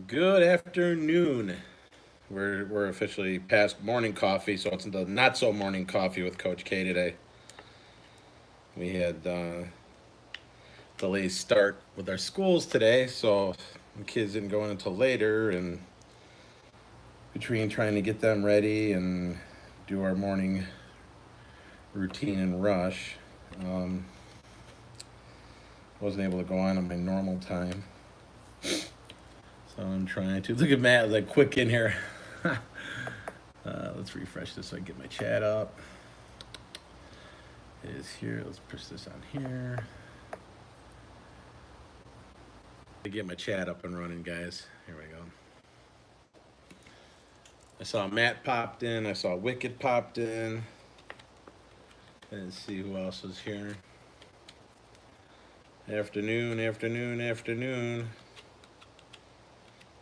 Good afternoon. We're officially past morning coffee, so it's the not so morning coffee with Coach K today. We had delayed start with our schools today, so the kids didn't go in until later, and between trying to get them ready and do our morning routine and rush, um, wasn't able to go on my normal time. So I'm trying to look at Matt like quick in here. Let's refresh this so I can get my chat up. It is here. Let's push this on here. To get my chat up and running, guys. Here we go. I saw Matt popped in. I saw Wicked popped in. Let's see who else is here. Afternoon.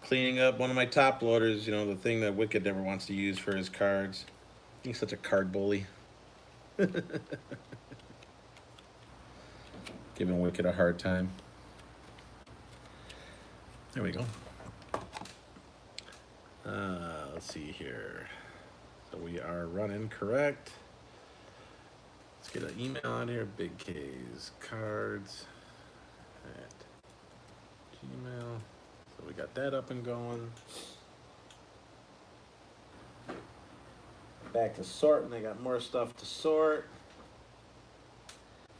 Cleaning up one of my top loaders, the thing that Wicked never wants to use for his cards. He's such a card bully. Giving Wicked a hard time. There we go. Let's see here. So we are running correct. Let's get an email out here. Big K's cards at Gmail. So we got that up and going. Back to sorting. I got more stuff to sort.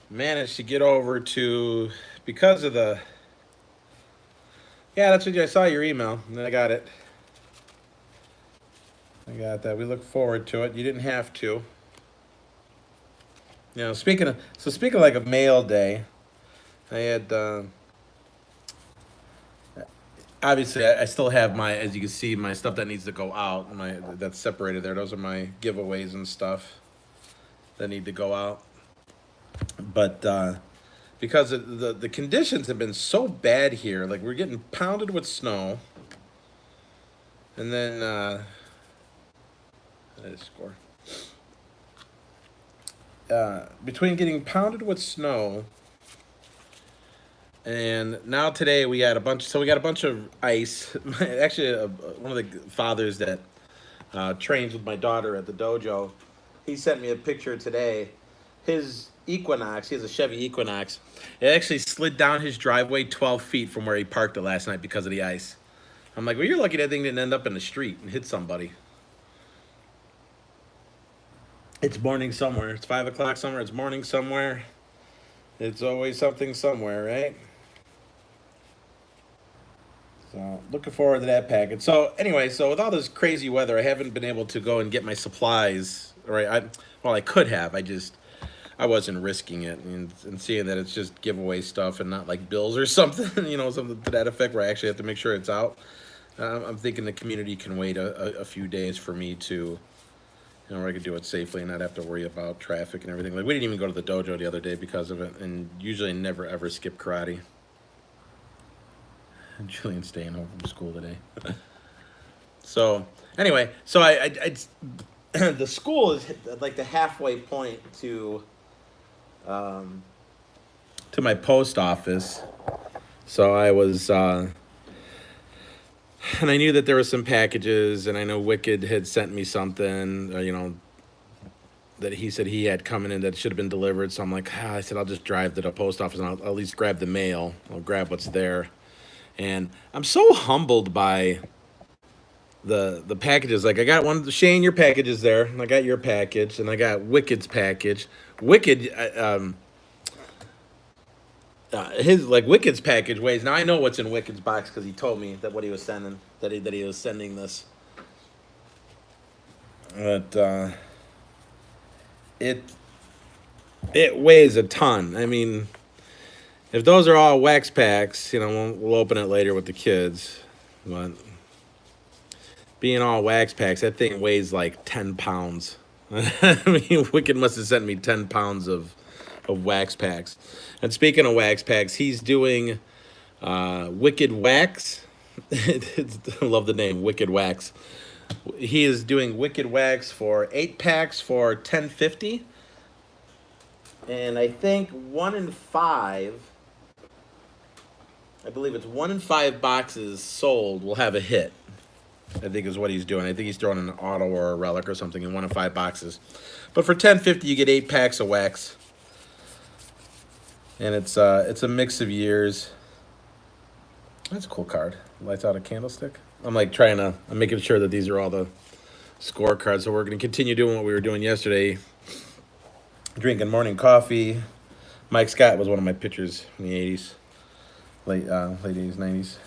Managed to get over to, because of the, yeah, that's what I saw your email, and I got it. I got that. We look forward to it. You didn't have to. Speaking of like a mail day, I had, obviously I still have my, as you can see, my stuff that needs to go out, that's separated there. Those are my giveaways and stuff that need to go out. But because the conditions have been so bad here, like we're getting pounded with snow, and then score. Between getting pounded with snow and now today we got a bunch. So we got a bunch of ice. Actually, one of the fathers that trains with my daughter at the dojo, he sent me a picture today. His Equinox, he has a Chevy Equinox. It actually slid down his driveway 12 feet from where he parked it last night because of the ice. I'm like, well, you're lucky that thing didn't end up in the street and hit somebody. It's morning somewhere. It's 5 o'clock somewhere. It's morning somewhere. It's always something somewhere, right? So looking forward to that package. So anyway, so with all this crazy weather, I haven't been able to go and get my supplies. Right? I could have. I wasn't risking it, and seeing that it's just giveaway stuff and not like bills or something, something to that effect where I actually have to make sure it's out. I'm thinking the community can wait a few days for me to, where I could do it safely and not have to worry about traffic and everything. Like we didn't even go to the dojo the other day because of it, and usually never ever skip karate. Julian's staying home from school today. So anyway, so I the school is like the halfway point to my post office. So I was, and I knew that there were some packages, and I know Wicked had sent me something, that he said he had coming in that should have been delivered. So I'm like, I said, I'll just drive to the post office and I'll at least grab the mail. I'll grab what's there. And I'm so humbled by the packages. Like I got one, Shane, your package is there, and I got your package, and I got Wicked's package. Wicked, his like Wicked's package weighs. Now I know what's in Wicked's box because he told me that what he was sending, that he was sending this. But it weighs a ton. I mean, if those are all wax packs, we'll open it later with the kids. But being all wax packs, that thing weighs like 10 pounds. I mean, Wicked must have sent me 10 pounds of wax packs. And speaking of wax packs, he's doing Wicked Wax. I love the name, Wicked Wax. He is doing Wicked Wax for 8 packs for $10.50. And I think 1 in 5 I believe it's 1 in 5 boxes sold will have a hit. I think is what he's doing. I think he's throwing an auto or a relic or something in 1 in 5 boxes. But for $10.50, you get 8 packs of wax, and it's a mix of years. That's a cool card. Lights out a candlestick. I'm making sure that these are all the scorecards. So we're going to continue doing what we were doing yesterday, drinking morning coffee. Mike Scott was one of my pitchers in the 80s, late 80s, 90s.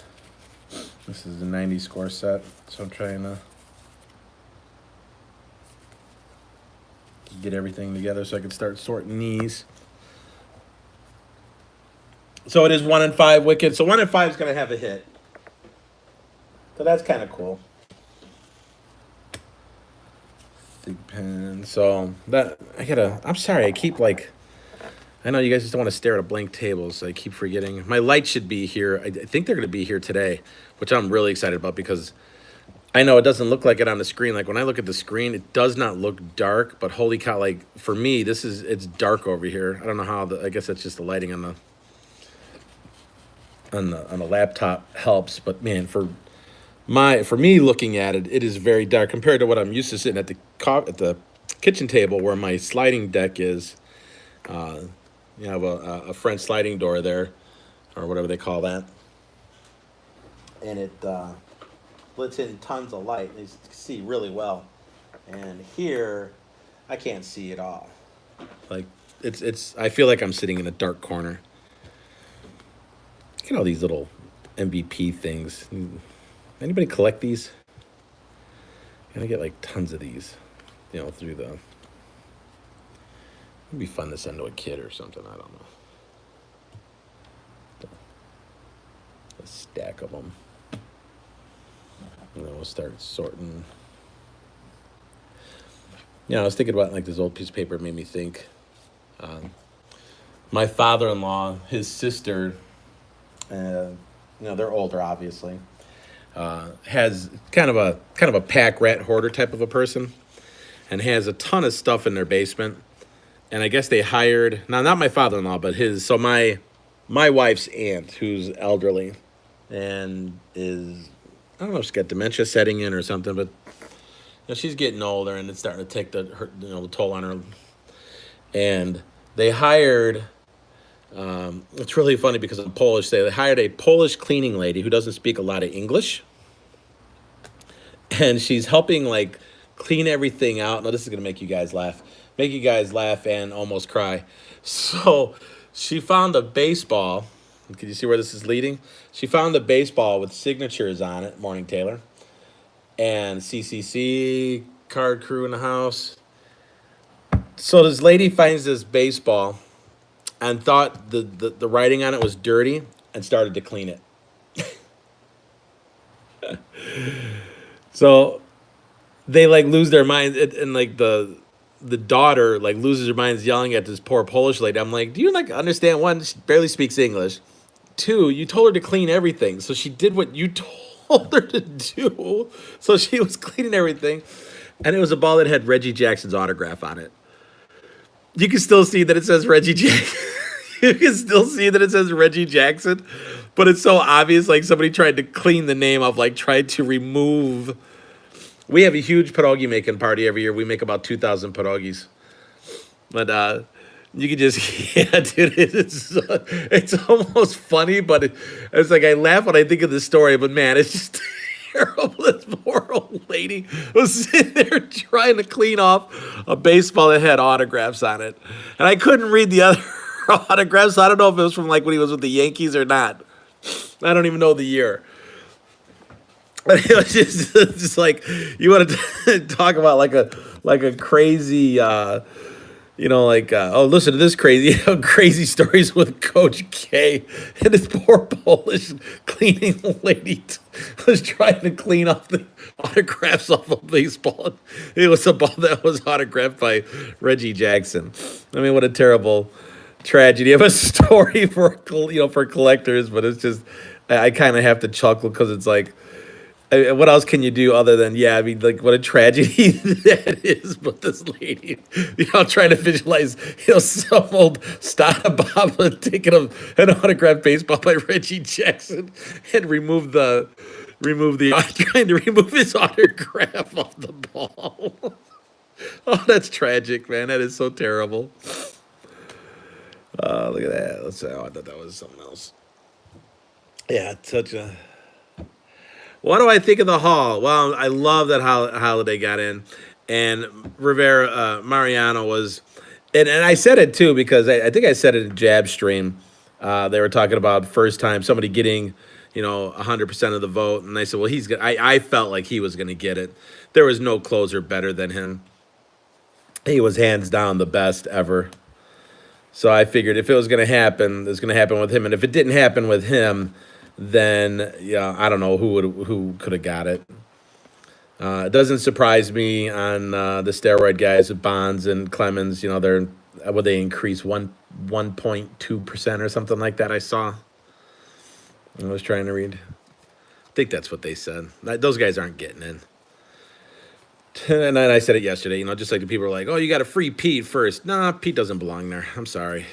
This is the 90 score set, so I'm trying to get everything together so I can start sorting these. So it is 1 in 5 wicked. So 1 in 5 is going to have a hit. So that's kind of cool. Big pen. So I'm sorry. I know you guys just don't want to stare at a blank table, so I keep forgetting. My lights should be here. I think they're going to be here today, which I'm really excited about because I know it doesn't look like it on the screen. Like when I look at the screen, it does not look dark, but holy cow, like for me, it's dark over here. I don't know how I guess that's just the lighting on the laptop helps, but man, for me looking at it, it is very dark compared to what I'm used to sitting at the kitchen table where my sliding deck is. You have a French sliding door there, or whatever they call that, and it lets in tons of light. You can see really well, and here I can't see at all. Like it's I feel like I'm sitting in a dark corner. Look at all these little MVP things. Anybody collect these? I get like tons of these, through the. It'd be fun to send to a kid or something. I don't know. A stack of them. And then we'll start sorting. I was thinking about like this old piece of paper made me think. My father-in-law, his sister, they're older, obviously. Has kind of a pack rat hoarder type of a person, and has a ton of stuff in their basement. And I guess they hired, now not my father-in-law, but my wife's aunt, who's elderly, and I don't know if she's got dementia setting in or something, but she's getting older and it's starting to take the toll on her. And they hired, it's really funny because I'm Polish, they hired a Polish cleaning lady who doesn't speak a lot of English. And she's helping like clean everything out. Now this is going to make you guys laugh and almost cry. So she found a baseball. Can you see where this is leading? She found a baseball with signatures on it, Morning Taylor, and CCC, card crew in the house. So this lady finds this baseball and thought the writing on it was dirty and started to clean it. So they like lose their minds, and like the daughter like loses her mind yelling at this poor Polish lady. I'm like, do you like understand? One, she barely speaks English. Two, you told her to clean everything, so she did what you told her to do. So she was cleaning everything, and it was a ball that had Reggie Jackson's autograph on it. You can still see that it says Reggie Jackson. You can still see that it says Reggie Jackson, but it's so obvious. Like somebody tried to clean the name off, like tried to remove. We have a huge pierogi making party every year. We make about 2,000 pierogis. But you can just, yeah, dude, it's almost funny, but it's like I laugh when I think of the story, but man, it's just terrible. This poor old lady was sitting there trying to clean off a baseball that had autographs on it. And I couldn't read the other autographs. So I don't know if it was from like when he was with the Yankees or not. I don't even know the year. But it was just like, you want to talk about like a crazy, oh, listen to this crazy stories with Coach K. And this poor Polish cleaning lady was trying to clean off the autographs off of baseball. It was a ball that was autographed by Reggie Jackson. I mean, what a terrible tragedy of a story for collectors. But it's just, I kind of have to chuckle because it's like, What else can you do other than, yeah, I mean, like, what a tragedy that is. But this lady, trying to visualize, some old Stada Bob taking an autographed baseball by Reggie Jackson and trying to remove his autograph off the ball. Oh, that's tragic, man. That is so terrible. Look at that. Let's say, oh, I thought that was something else. Yeah, it's such a. What do I think of the Hall? Well, I love that Holiday got in, and Rivera Mariano was, and I said it too because I think I said it in Jab Stream. They were talking about first time somebody getting, 100% of the vote, and I said, well, he's gonna. I felt like he was going to get it. There was no closer better than him. He was hands down the best ever. So I figured if it was going to happen, it was going to happen with him, and if it didn't happen with him, then I don't know who could have got it. It doesn't surprise me on the steroid guys with Bonds and Clemens. They increase 1.2% or something like that. I saw. I was trying to read. I think that's what they said. Those guys aren't getting in. And then I said it yesterday. Just like the people are like, "Oh, you got to free Pete first." Nah, Pete doesn't belong there. I'm sorry.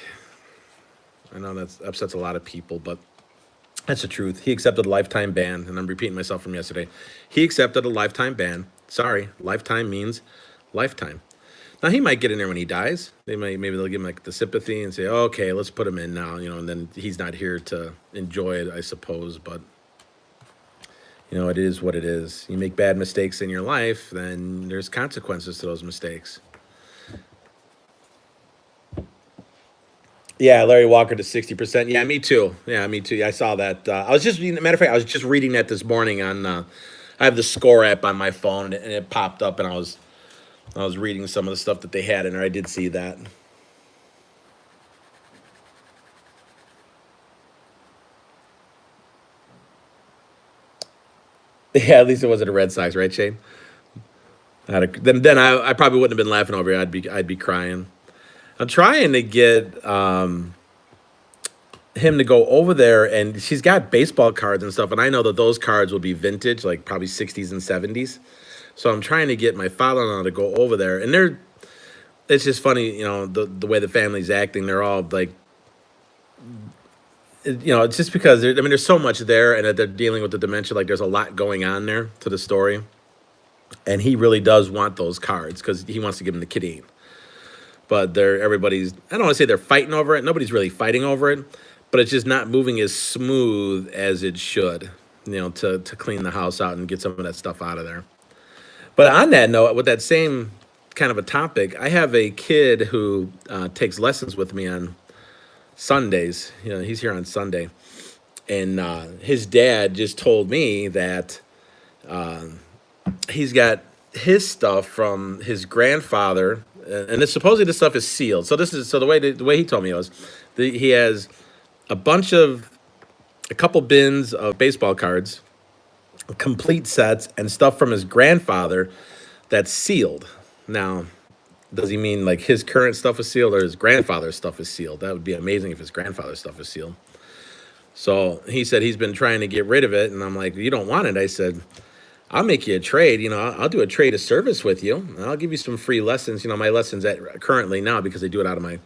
I know that upsets a lot of people, but that's the truth. He accepted a lifetime ban, and I'm repeating myself from yesterday. He accepted a lifetime ban. Sorry, lifetime means lifetime. Now, he might get in there when he dies. Maybe they'll give him like the sympathy and say, oh, okay, let's put him in now, and then he's not here to enjoy it, I suppose. But, it is what it is. You make bad mistakes in your life, then there's consequences to those mistakes. Yeah, Larry Walker to 60%. Yeah, me too. Yeah, I saw that. I was just, matter of fact, I was just reading that this morning on. I have the Score app on my phone, and it popped up, and I was reading some of the stuff that they had in there. I did see that. Yeah, at least it wasn't a Red Sox, right, Shane? Then I probably wouldn't have been laughing over it. I'd be crying. I'm trying to get him to go over there, and she's got baseball cards and stuff, and I know that those cards will be vintage, like probably 60s and 70s. So I'm trying to get my father-in-law to go over there, and it's just funny, the way the family's acting. They're all like, it's just because there's so much there, and that they're dealing with the dementia. Like, there's a lot going on there to the story, and he really does want those cards because he wants to give them the kidney. But everybody's, I don't want to say they're fighting over it. Nobody's really fighting over it, but it's just not moving as smooth as it should, to clean the house out and get some of that stuff out of there. But on that note, with that same kind of a topic, I have a kid who takes lessons with me on Sundays. He's here on Sunday. And his dad just told me that he's got his stuff from his grandfather, and supposedly this stuff is sealed. So the way he told me was he has a couple bins of baseball cards, complete sets, and stuff from his grandfather that's sealed. Now, does he mean like his current stuff is sealed or his grandfather's stuff is sealed? That would be amazing if his grandfather's stuff is sealed. So he said he's been trying to get rid of it, and I'm like, you don't want it? I said, I'll make you a trade. I'll do a trade of service with you. I'll give you some free lessons. My lessons currently now, because I do it out of my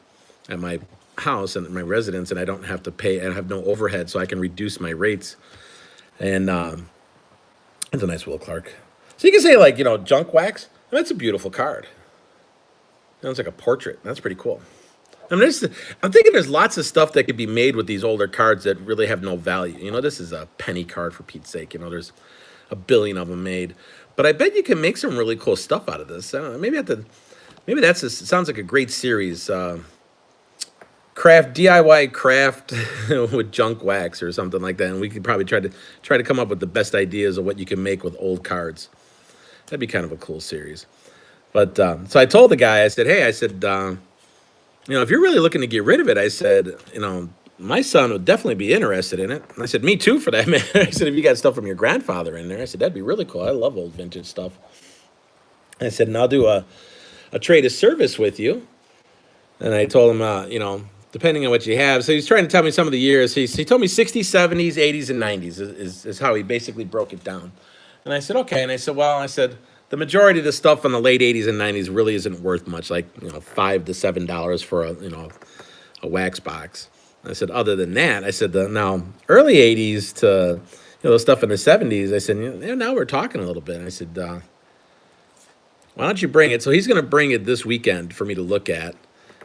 house and my residence, and I don't have to pay. I have no overhead, so I can reduce my rates. And it's a nice Will Clark. So you can say like junk wax. That's a beautiful card. It's like a portrait. That's pretty cool. I'm thinking there's lots of stuff that could be made with these older cards that really have no value. This is a penny card for Pete's sake. There's a billion of them made, but I bet you can make some really cool stuff out of this. I don't know, maybe sounds like a great series. DIY craft with junk wax or something like that, and we could probably try to come up with the best ideas of what you can make with old cards. That'd be kind of a cool series. But so I told the guy, I said, hey, if you're really looking to get rid of it, I said, my son would definitely be interested in it. And I said, me too, for that matter. I said, if you got stuff from your grandfather in there, I said, that'd be really cool. I love old vintage stuff. And I said, and I'll do a trade of service with you. And I told him, depending on what you have. So he's trying to tell me some of the years. He told me 60s, 70s, 80s, and 90s is how he basically broke it down. And I said, okay. And I said, well, I said, the majority of the stuff in the late 80s and 90s really isn't worth much, like, $5 to $7 for a wax box. I said, other than that, I said, now early 80s to, the stuff in the 70s, I said, now we're talking a little bit. And I said, why don't you bring it? So he's going to bring it this weekend for me to look at.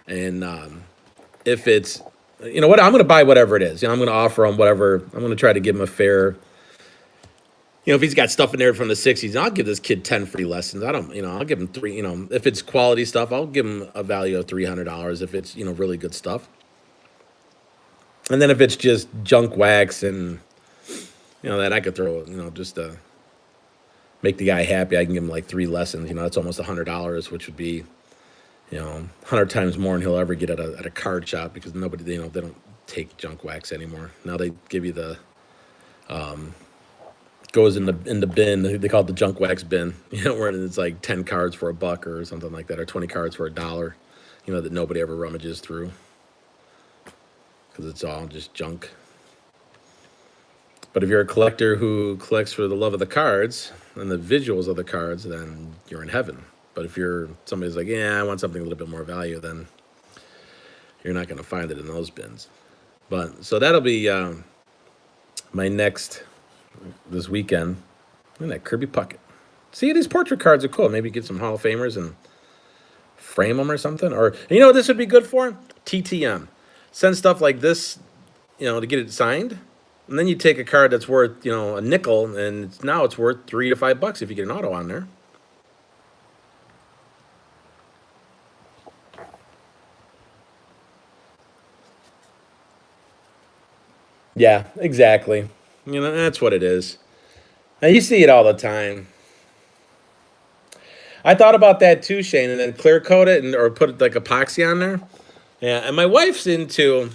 And if it's, what, I'm going to buy whatever it is. I'm going to offer him whatever. I'm going to try to give him a fair, if he's got stuff in there from the 60s, I'll give this kid 10 free lessons. I don't, I'll give him three, if it's quality stuff, I'll give him a value of $300 if it's, really good stuff. And then if it's just junk wax and, that I could throw, just to make the guy happy, I can give him like 3 lessons. That's almost $100, which would be, 100 times more than he'll ever get at a card shop, because nobody, they don't take junk wax anymore. Now they give you the, goes in the bin. They call it the junk wax bin, where it's like 10 cards for $1 or something like that, or 20 cards for $1, that nobody ever rummages through, because it's all just junk. But if you're a collector who collects for the love of the cards and the visuals of the cards, then you're in heaven. But if you're somebody's like, yeah, I want something a little bit more value, then you're not going to find it in those bins. But so that'll be my next this weekend. Look at that Kirby Puckett. See, these portrait cards are cool. Maybe get some Hall of Famers and frame them or something. Or, what this would be good for? TTM. Send stuff like this, to get it signed. And then you take a card that's worth, a nickel, and now it's worth $3 to $5 if you get an auto on there. Yeah, exactly. That's what it is. Now, you see it all the time. I thought about that too, Shane, and then clear coat it or put like epoxy on there. Yeah, and my wife's into.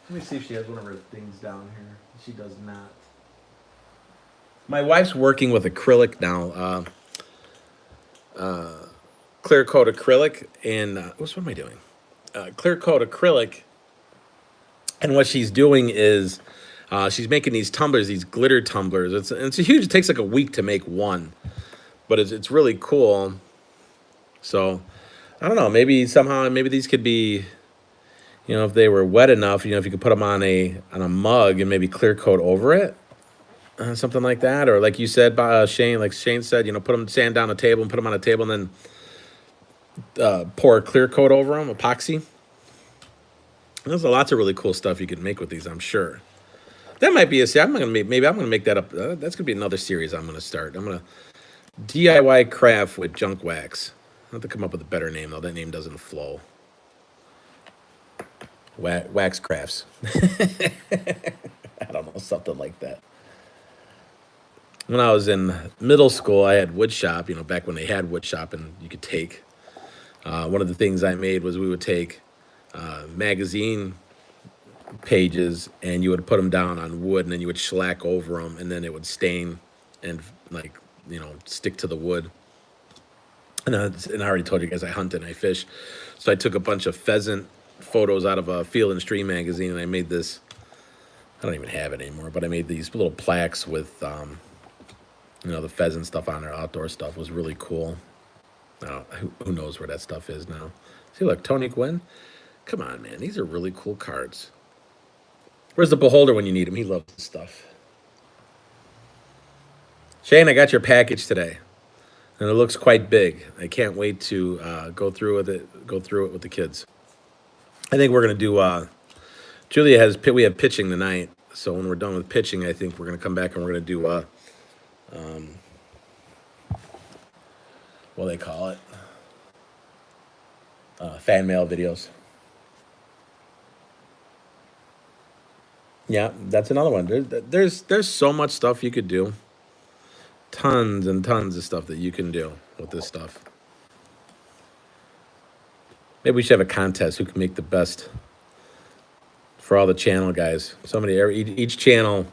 Let me see if she has one of her things down here. She does not. My wife's working with acrylic now. Clear coat acrylic, and what am I doing? Clear coat acrylic, and what she's doing is she's making these tumblers, these glitter tumblers. It's a huge. It takes like a week to make one, but it's really cool. So I don't know. Maybe these could be, if they were wet enough, if you could put them on a mug and maybe clear coat over it, something like that, or like you said, Shane, like Shane said, put them sand down a table and put them on a table, and then pour a clear coat over them, epoxy. There's lots of really cool stuff you can make with these, I'm sure. That might be I'm gonna make that up. That's gonna be another series I'm gonna start. I'm gonna DIY craft with junk wax. I have to come up with a better name though. That name doesn't flow. Wax crafts. I don't know, something like that. When I was in middle school, I had wood shop. Back when they had wood shop and you could take. One of the things I made was we would take magazine pages and you would put them down on wood, and then you would shellac over them, and then it would stain and stick to the wood. And I already told you guys I hunt and I fish, so I took a bunch of pheasant photos out of a Field and Stream magazine, and I made this. I don't even have it anymore, but I made these little plaques with the pheasant stuff on there. Outdoor stuff was really cool. Who knows where that stuff is now? See, look, Tony Gwynn. Come on, man. These are really cool cards. Where's the beholder when you need him? He loves this stuff. Shane, I got your package today, and it looks quite big. I can't wait to go through it with the kids. I think we're gonna do. Julia we have pitching tonight, so when we're done with pitching, I think we're gonna come back and we're gonna do what do they call it? Fan mail videos. Yeah, that's another one. There's so much stuff you could do. Tons and tons of stuff that you can do with this stuff. Maybe we should have a contest who can make the best for all the channel guys. Each channel.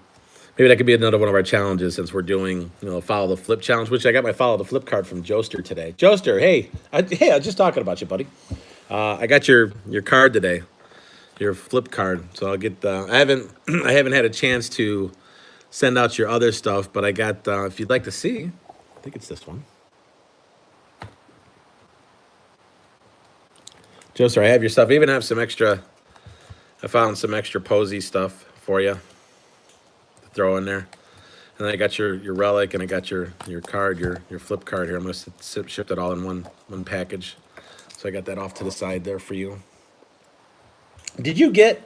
Maybe that could be another one of our challenges, since we're doing follow the flip challenge, which I got my follow the flip card from Joester today. Joester, hey, I was just talking about you, buddy. I got your card today. Your flip card, so I'll get. I haven't had a chance to send out your other stuff, but I got. If you'd like to see, think it's this one. Joe, sorry, I have your stuff. I even have some extra. I found some extra posy stuff for you to throw in there. And I got your relic, and I got your card, your flip card here. I'm gonna ship it all in one package. So I got that off to the side there for you. Did you get?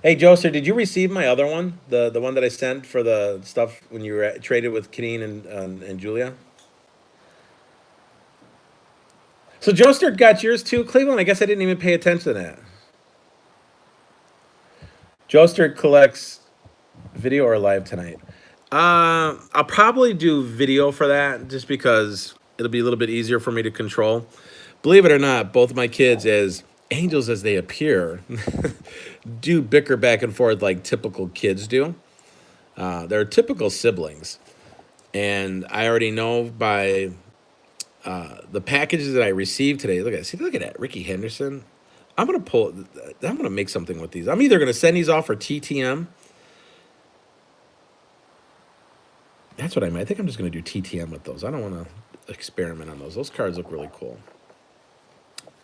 Hey, Joe, sir, did you receive my other one? The one that I sent for the stuff when you were traded with Keneen and Julia? So Joester got yours too, Cleveland? I guess I didn't even pay attention to that. Joester collects video or live tonight. I'll probably do video for that just because it'll be a little bit easier for me to control. Believe it or not, both of my kids, as angels as they appear, do bicker back and forth like typical kids do. They're typical siblings. And I already know by the packages that I received today. Look at that, Ricky Henderson. I'm gonna make something with these. I'm either gonna send these off for TTM. That's what I mean. I think I'm just gonna do TTM with those. I don't want to experiment on those. Those cards look really cool.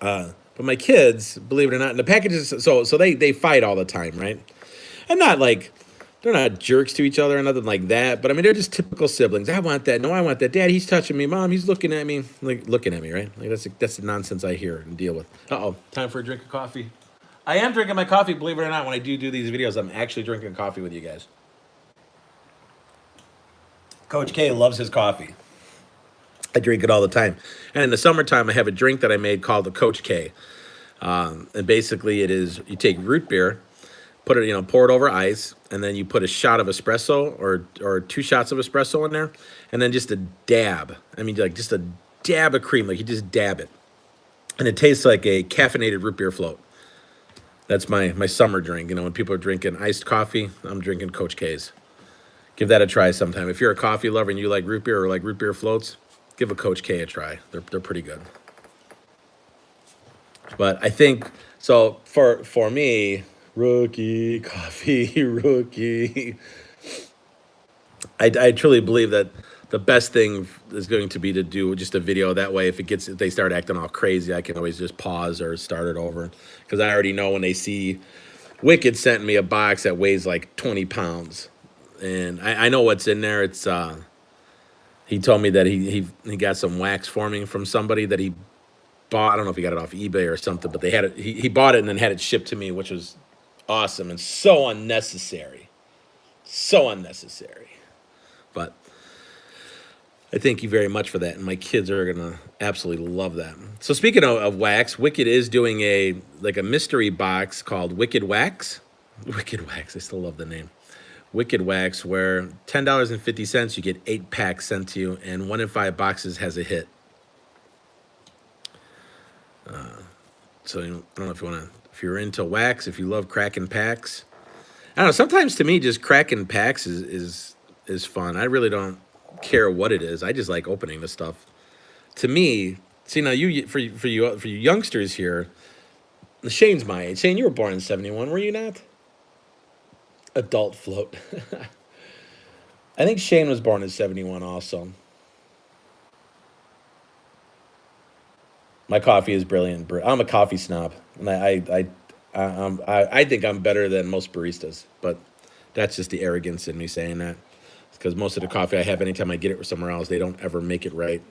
But my kids, believe it or not, and the packages. So they fight all the time, right? And not like they're not jerks to each other or nothing like that. But I mean, they're just typical siblings. I want that. No, I want that. Dad, he's touching me. Mom, he's looking at me. Like looking at me, right? Like that's the nonsense I hear and deal with. Time for a drink of coffee. I am drinking my coffee. Believe it or not, when I do these videos, I'm actually drinking coffee with you guys. Coach K loves his coffee. I drink it all the time. And in the summertime, I have a drink that I made called the Coach K. And basically, it is you take root beer, put it, pour it over ice, and then you put a shot of espresso or 2 shots of espresso in there, and then just a dab. I mean, like just a dab of cream, like you just dab it, and it tastes like a caffeinated root beer float. That's my summer drink. When people are drinking iced coffee, I'm drinking Coach K's. Give that a try sometime. If you're a coffee lover and you like root beer or like root beer floats, give a Coach K a try. They're pretty good. But I think so for me, rookie coffee, rookie. I truly believe that the best thing is going to be to do just a video. That way, if they start acting all crazy, I can always just pause or start it over. Because I already know when they see Wicked sent me a box that weighs like 20 pounds. And I know what's in there. It's he told me that he got some wax forming from somebody that he bought. I don't know if he got it off eBay or something, but they had it. He bought it and then had it shipped to me, which was awesome and so unnecessary. So unnecessary. But I thank you very much for that, and my kids are gonna absolutely love that. So speaking of wax, Wicked is doing a mystery box called Wicked Wax. Wicked Wax. I still love the name. Wicked Wax, where $10.50 you get 8 packs sent to you, and 1 in 5 boxes has a hit. So I don't know if you're into wax, if you love cracking packs. I don't know. Sometimes to me, just cracking packs is fun. I really don't care what it is. I just like opening the stuff. To me, see now for you youngsters here, Shane's my age. Shane, you were born in 71, were you not? Adult float. I think Shane was born in 71 also. My coffee is brilliant. I'm a coffee snob, and I think I'm better than most baristas, but that's just the arrogance in me saying that. Because most of the coffee I have, anytime I get it somewhere else, they don't ever make it right,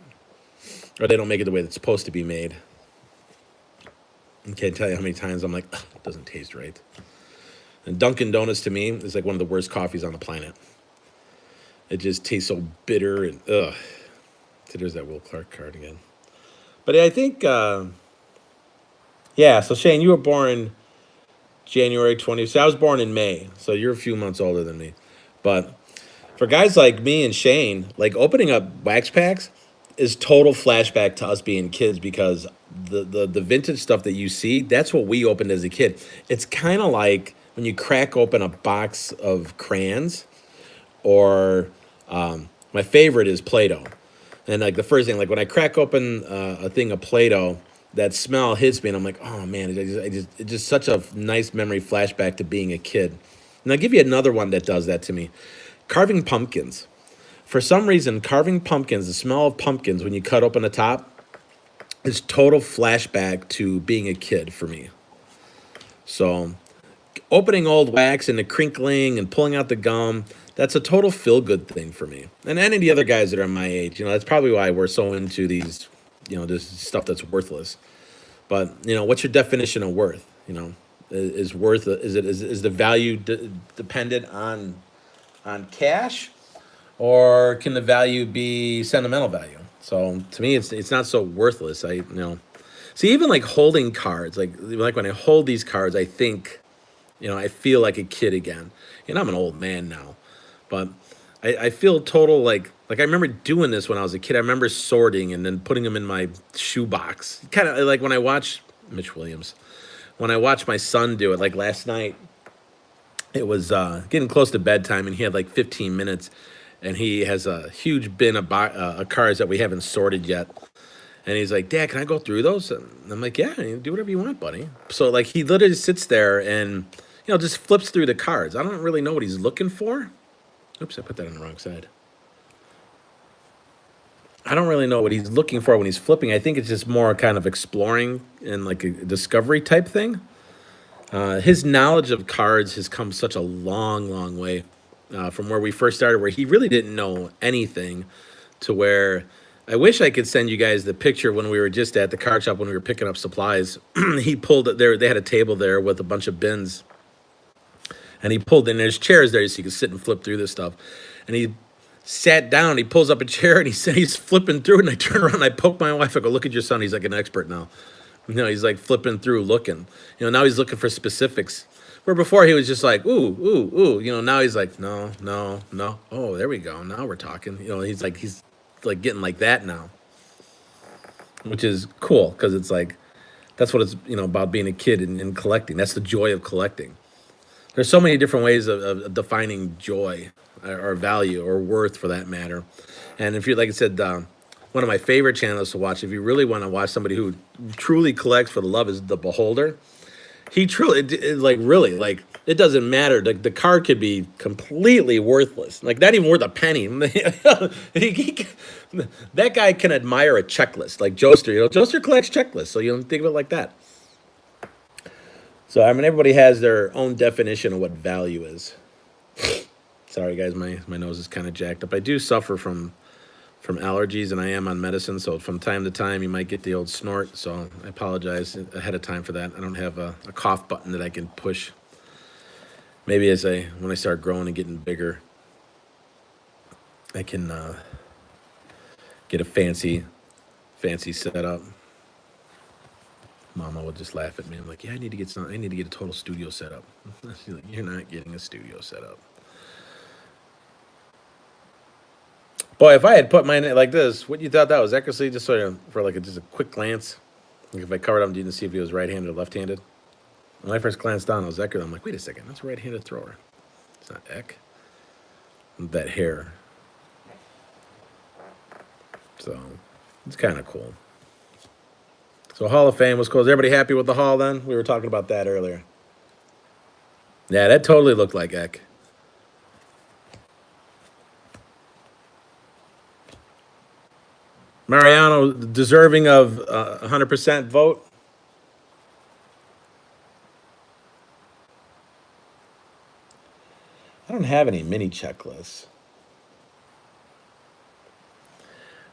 or they don't make it the way it's supposed to be made. I can't tell you how many times I'm like, it doesn't taste right. And Dunkin' Donuts to me is like one of the worst coffees on the planet. It just tastes so bitter and ugh. So there's that Will Clark card again. But I think, yeah. So Shane, you were born January 20th. So I was born in May. So you're a few months older than me. But for guys like me and Shane, like opening up wax packs is total flashback to us being kids, because the vintage stuff that you see, that's what we opened as a kid. It's kind of like when you crack open a box of crayons, or my favorite is Play-Doh. And like the first thing, like when I crack open a thing of Play-Doh, that smell hits me, and I'm like, oh man, it's just such a nice memory flashback to being a kid. And I'll give you another one that does that to me. Carving pumpkins. For some reason, carving pumpkins, the smell of pumpkins when you cut open the top, is total flashback to being a kid for me. So opening old wax and the crinkling and pulling out the gum, that's a total feel good thing for me. And any of the other guys that are my age, that's probably why we're so into these, this stuff that's worthless. But what's your definition of worth? Is worth is the value dependent on cash, or can the value be sentimental value? So to me, it's not so worthless. See, even like holding cards, like when I hold these cards, I think, I feel like a kid again. I'm an old man now, but I feel total like I remember doing this when I was a kid. I remember sorting and then putting them in my shoebox. Kind of like when I watch Mitch Williams, when I watched my son do it, like last night. It was getting close to bedtime, and he had like 15 minutes, and he has a huge bin of cards that we haven't sorted yet. And he's like, "Dad, can I go through those?" And I'm like, "Yeah, do whatever you want, buddy." So like he literally sits there and just flips through the cards. I don't really know what he's looking for. Oops, I put that on the wrong side. I don't really know what he's looking for when he's flipping. I think it's just more kind of exploring and like a discovery type thing. His knowledge of cards has come such a long, long way from where we first started, where he really didn't know anything, to where I wish I could send you guys the picture when we were just at the card shop when we were picking up supplies. He pulled it there. They had a table there with a bunch of bins, and he pulled in. There's chairs there so you can sit and flip through this stuff. And he sat down. He pulls up a chair and he said he's flipping through. And I turn around, and I poke my wife. I go, "Look at your son. He's like an expert now." He's like flipping through, looking. Now he's looking for specifics. Where before he was just like, ooh, ooh, ooh. Now he's like, no, no, no. Oh, there we go. Now we're talking. He's like getting like that now, which is cool because it's like that's what it's about being a kid and collecting. That's the joy of collecting. There's so many different ways of defining joy or value or worth for that matter. And if you like I said. One of my favorite channels to watch, if you really want to watch somebody who truly collects for the love, is The Beholder. He truly, really, it doesn't matter. The card could be completely worthless, like not even worth a penny. That guy can admire a checklist, like Joester. Joester collects checklists, so think of it like that. So everybody has their own definition of what value is. Sorry, guys, my nose is kind of jacked up. I do suffer from allergies, and I am on medicine, so from time to time you might get the old snort, so I apologize ahead of time for that. I don't have a cough button that I can push. Maybe when I start growing and getting bigger, I can get a fancy setup. Mama would just laugh at me. I'm like, "Yeah, I need to get a total studio setup." She's like, "You're not getting a studio setup." Boy, if I had put mine like this, what you thought that was accuracy, just sort of for just a quick glance. Like if I covered up, didn't see if he was right-handed or left-handed. When I first glanced down, it was accurate. I'm like, wait a second, that's a right-handed thrower. It's not Eck. That hair. So it's kind of cool. So Hall of Fame was cool. Is everybody happy with the Hall then? We were talking about that earlier. Yeah, that totally looked like Eck. Mariano, deserving of 100% vote. I don't have any mini checklists.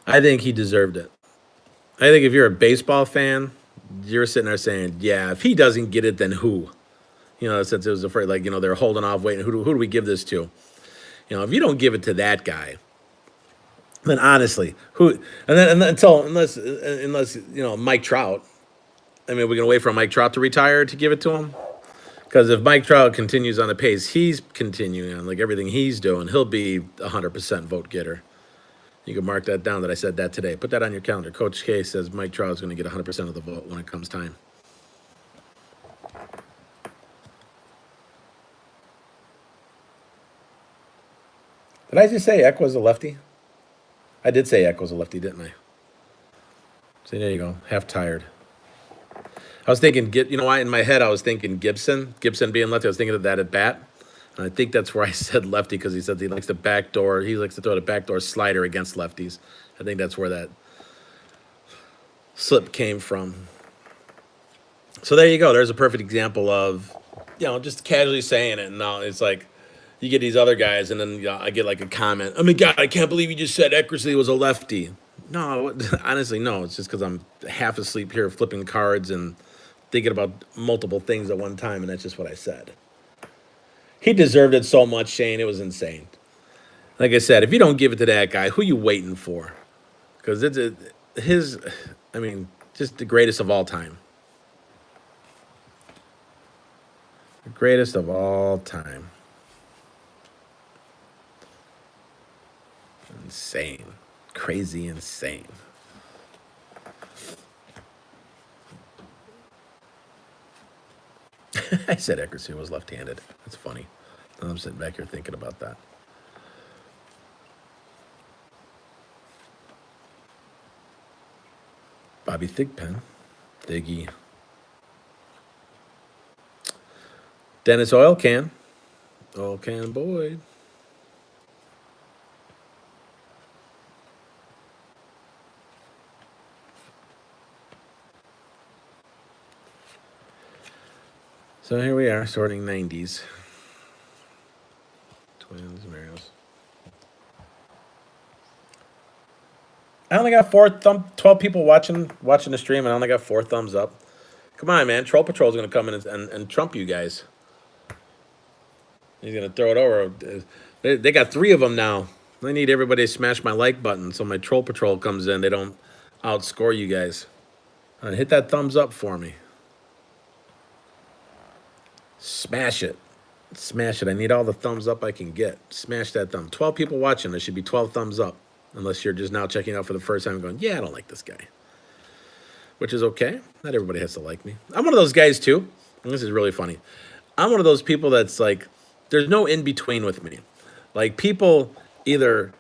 I think he deserved it. I think if you're a baseball fan, you're sitting there saying, yeah, if he doesn't get it, then who? Since it was afraid, they're holding off, waiting. Who do we give this to? If you don't give it to that guy, then honestly, who? Unless Mike Trout. I mean, we're gonna wait for Mike Trout to retire to give it to him. Because if Mike Trout continues on the pace he's continuing on, like everything he's doing, he'll be 100% vote getter. You can mark that down that I said that today. Put that on your calendar. Coach K says Mike Trout is going to get 100% of the vote when it comes time. Did I just say Eck was a lefty? I did say Eck was a lefty, didn't I? See, there you go. Half tired. I was thinking, in my head I was thinking Gibson being lefty. I was thinking of that at bat. And I think that's where I said lefty, because he said he likes to backdoor. He likes to throw the backdoor slider against lefties. I think that's where that slip came from. So there you go. There's a perfect example of, just casually saying it. And now it's like you get these other guys, and then I get like a comment. Oh my God, I can't believe you just said Eckersley was a lefty. No, honestly, no. It's just because I'm half asleep here flipping cards and thinking about multiple things at one time, and that's just what I said. He deserved it so much, Shane. It was insane. Like I said, if you don't give it to that guy, who you waiting for? Because just the greatest of all time. The greatest of all time. Insane. Crazy insane. I said Eckersley was left-handed. That's funny. I'm sitting back here thinking about that. Bobby Thigpen. Thiggy. Dennis Oil Can. Oil Can Boyd. So here we are, sorting 90s. Twins, Marios. I only got 12 people watching the stream, and I only got 4 thumbs up. Come on, man. Troll Patrol's going to come in and trump you guys. He's going to throw it over. They got 3 of them now. I need everybody to smash my like button so my Troll Patrol comes in. They don't outscore you guys. Hit that thumbs up for me. Smash it. Smash it. I need all the thumbs up I can get. Smash that thumb. 12 people watching. There should be 12 thumbs up. Unless you're just now checking out for the first time and going, yeah, I don't like this guy. Which is okay. Not everybody has to like me. I'm one of those guys too. And this is really funny. I'm one of those people that's like, there's no in between with me. Like, people either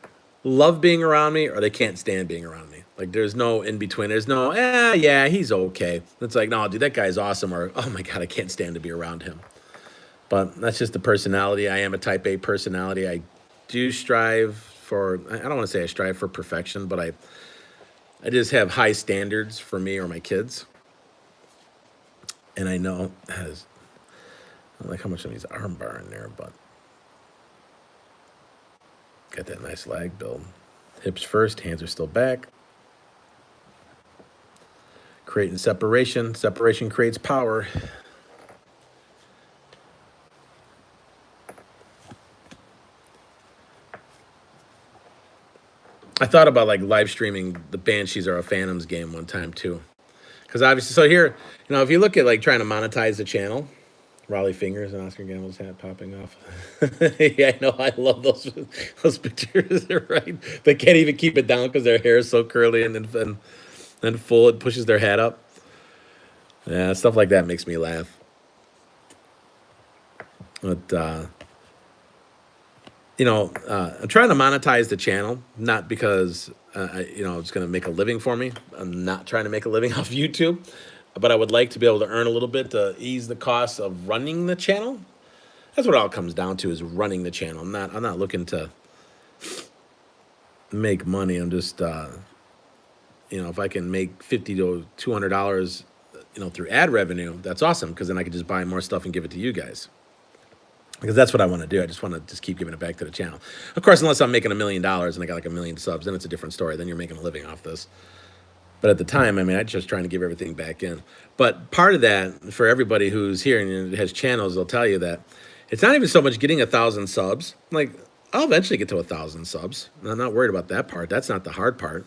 love being around me or they can't stand being around me. Like, there's no in between. There's no, yeah, he's okay. It's like, no, dude, that guy's awesome. Or, oh my God, I can't stand to be around him. But that's just the personality. I am a type A personality. I do strive for, I don't want to say I strive for perfection, but I just have high standards for me or my kids. And I know, I don't like how much of these arm bar in there, but got that nice lag build. Hips first, hands are still back. Creating separation. Separation creates power. I thought about like live streaming the Banshees or a Phantoms game one time too. Because obviously, so here, if you look at like trying to monetize the channel, Raleigh Fingers and Oscar Gamble's hat popping off. Yeah, I know. I love those pictures. They're right. They can't even keep it down because their hair is so curly and then full. It pushes their hat up. Yeah, stuff like that makes me laugh. But I'm trying to monetize the channel, not because it's going to make a living for me. I'm not trying to make a living off YouTube. But I would like to be able to earn a little bit to ease the costs of running the channel. That's what it all comes down to, is running the channel. I'm not looking to make money. I'm just, if I can make $50 to $200, through ad revenue, that's awesome, because then I can just buy more stuff and give it to you guys. Because that's what I want to do. I just want to just keep giving it back to the channel. Of course, unless I'm making $1 million and I got like 1 million subs, then it's a different story. Then you're making a living off this. But at the time, I'm just trying to give everything back in. But part of that, for everybody who's here and has channels, they'll tell you that it's not even so much getting 1,000 subs. Like, I'll eventually get to 1,000 subs. I'm not worried about that part. That's not the hard part.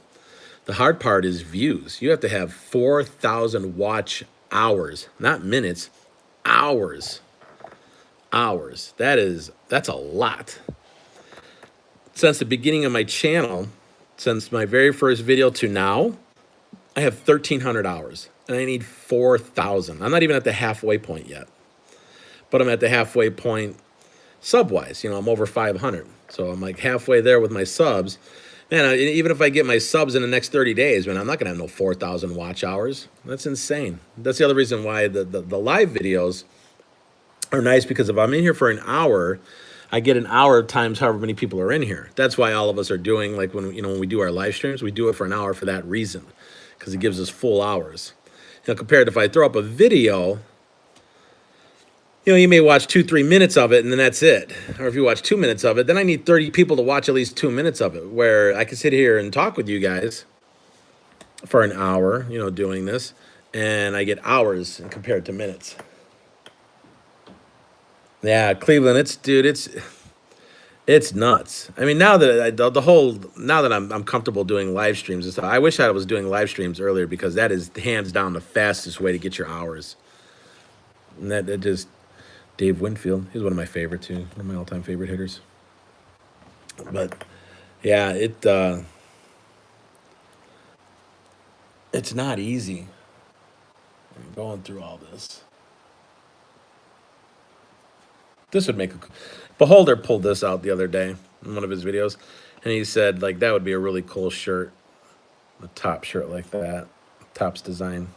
The hard part is views. You have to have 4,000 watch hours, not minutes, hours. Hours. That's a lot. Since the beginning of my channel, since my very first video to now, I have 1,300 hours, and I need 4,000. I'm not even at the halfway point yet, but I'm at the halfway point sub-wise. I'm over 500, so I'm like halfway there with my subs. Man, even if I get my subs in the next 30 days, man, I'm not going to have no 4,000 watch hours. That's insane. That's the other reason why the live videos, are nice because if I'm in here for an hour, I get an hour times however many people are in here. That's why all of us are doing, like, when we do our live streams, we do it for an hour for that reason, because it gives us full hours. Compared to if I throw up a video, you may watch 2-3 minutes of it and then that's it. Or if you watch 2 minutes of it, then I need 30 people to watch at least 2 minutes of it, where I can sit here and talk with you guys for an hour, doing this, and I get hours compared to minutes. Yeah, Cleveland, it's nuts. I mean, now that now that I'm comfortable doing live streams and stuff, I wish I was doing live streams earlier, because that is hands down the fastest way to get your hours. And that just Dave Winfield, he's one of my favorite too, one of my all-time favorite hitters. But yeah, it's not easy going through all this. This would make a Beholder pulled this out the other day in one of his videos, and he said, like, that would be a really cool shirt, a top shirt like that, Topps design.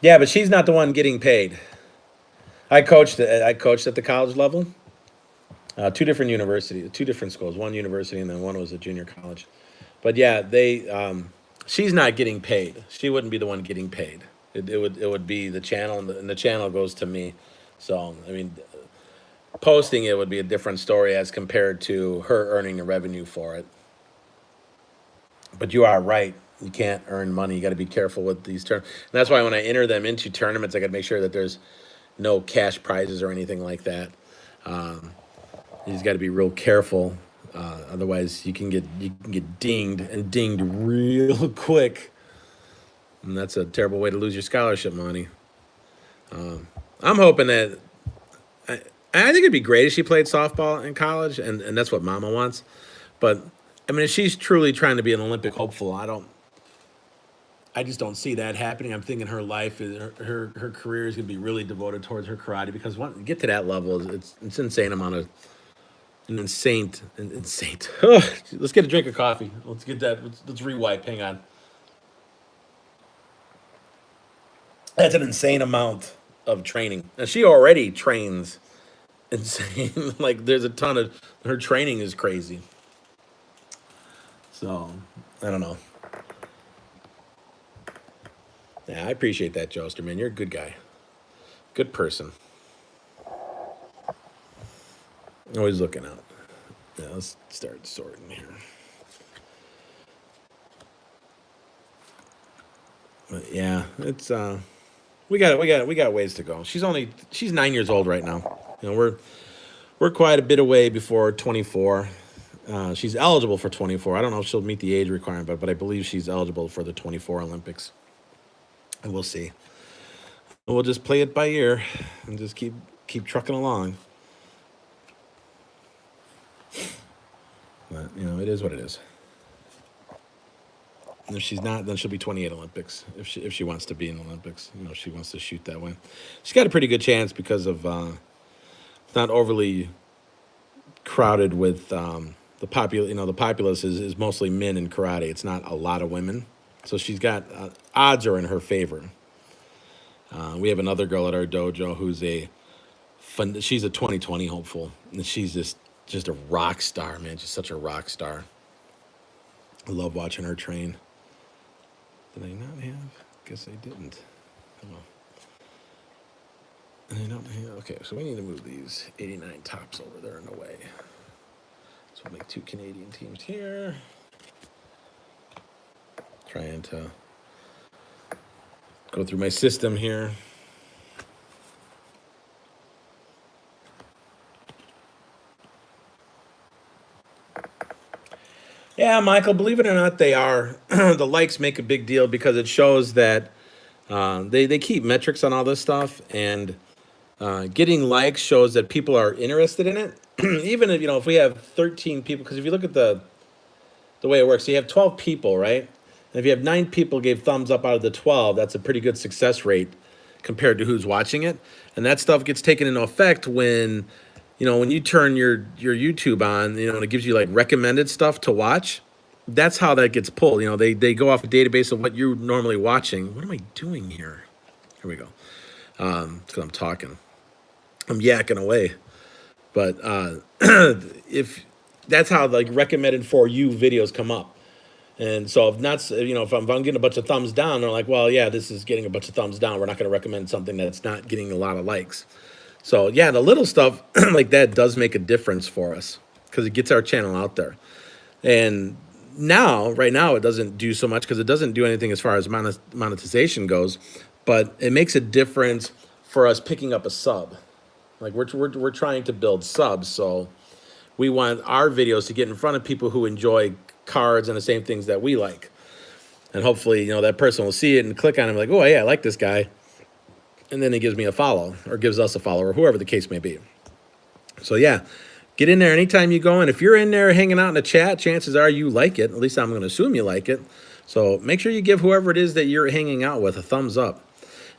Yeah, but she's not the one getting paid. I coached at the college level, two different universities, two different schools, one university and then one was a junior college. But yeah, she's not getting paid. She wouldn't be the one getting paid. It would be the channel, and the channel goes to me. So I mean, posting it would be a different story as compared to her earning the revenue for it. But you are right. You can't earn money. You got to be careful with these tournaments. And that's why when I enter them into tournaments, I got to make sure that there's no cash prizes or anything like that. You just got to be real careful. Otherwise, you can get dinged real quick, and that's a terrible way to lose your scholarship money. I'm hoping that I think it'd be great if she played softball in college, and that's what Mama wants. But I mean, if she's truly trying to be an Olympic hopeful, I just don't see that happening. I'm thinking her life is her career is gonna be really devoted towards her karate, because once you get to that level, it's insane amount of an insane. Ugh, let's get a drink of coffee. Let's get that. Let's rewipe. Hang on. That's an insane amount of training, and she already trains insane. Like, there's a ton of her training is crazy. So I don't know. Yeah, I appreciate that, Joester, man. You're a good guy. Good person. Always looking out. Yeah, let's start sorting here. But yeah, it's we got ways to go. She's 9 years old right now. We're quite a bit away before 24. She's eligible for 24. I don't know if she'll meet the age requirement, but I believe she's eligible for the 24 Olympics. And we'll see. We'll just play it by ear and just keep trucking along. But it is what it is. And if she's not, then she'll be 28 Olympics. If she wants to be in the Olympics, she wants to shoot that way. She's got a pretty good chance because of not overly crowded with the the populace is mostly men in karate. It's not a lot of women, so she's got odds are in her favor. We have another girl at our dojo who's she's a 2020 hopeful, and she's just a rock star, man. Just such a rock star. I love watching her train. Did I not have? Guess I didn't. I don't have. Okay, so we need to move these 89 tops over there in the way. So we'll make 2 Canadian teams here. Trying to go through my system here. Yeah, Michael, believe it or not, they are. The likes make a big deal because it shows that they keep metrics on all this stuff, and getting likes shows that people are interested in it. Even if we have 13 people, because if you look at the way it works, so you have 12 people, right? And if you have 9 people gave thumbs up out of the 12, that's a pretty good success rate compared to who's watching it. And that stuff gets taken into effect when when you turn your YouTube on, and it gives you like recommended stuff to watch. that's how that gets pulled. You know, they go off a database of what you're normally watching. What am I doing here? Here we go. Because I'm talking, I'm yakking away. But if that's how like recommended for you videos come up. And so if not, you know, if I'm getting a bunch of thumbs down, they're like, well, yeah, this is getting a bunch of thumbs down. We're not going to recommend something that's not getting a lot of likes. So yeah, the little stuff like that does make a difference for us because it gets our channel out there. And now, right now, it doesn't do so much because it doesn't do anything as far as monetization goes, but it makes a difference for us picking up a sub. Like we're trying to build subs, so we want our videos to get in front of people who enjoy cards and the same things that we like. And hopefully, you know, that person will see it and click on it like, oh, yeah, I like this guy. And then he gives me a follow or gives us a follow or whoever the case may be. So, yeah, get in there anytime you go. And if you're in there hanging out in the chat, chances are you like it. At least I'm going to assume you like it. So make sure you give whoever it is that you're hanging out with a thumbs up.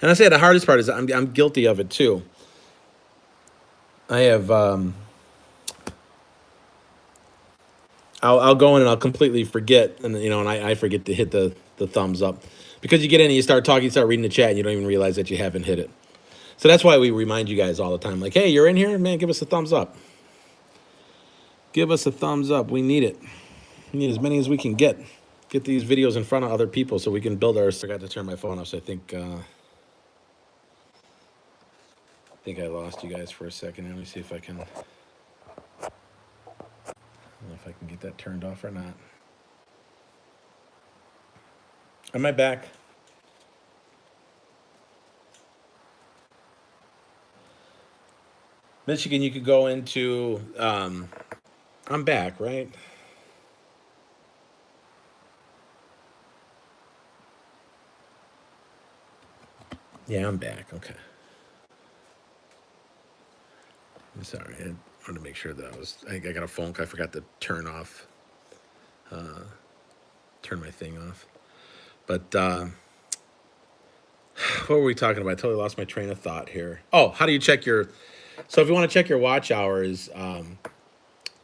And I say the hardest part is I'm guilty of it, too. I have... I'll go in and I'll completely forget, and you know, and I forget to hit the thumbs up because you get in and you start talking, you start reading the chat, and you don't even realize that you haven't hit it. So that's why we remind you guys all the time, like, hey, you're in here, man, give us a thumbs up. Give us a thumbs up. We need it. We need as many as we can get. Get these videos in front of other people so we can build our. I forgot to turn my phone off, so I think I lost you guys for a second. Let me see if I can. I don't know if I can get that turned off or not. Am I back? Michigan, you could go into, I'm back, right? Yeah, I'm back, okay. I'm sorry, I wanted to make sure that I got a phone call, I forgot to turn my thing off. But, what were we talking about? I totally lost my train of thought here. Oh, how do you check so if you want to check your watch hours,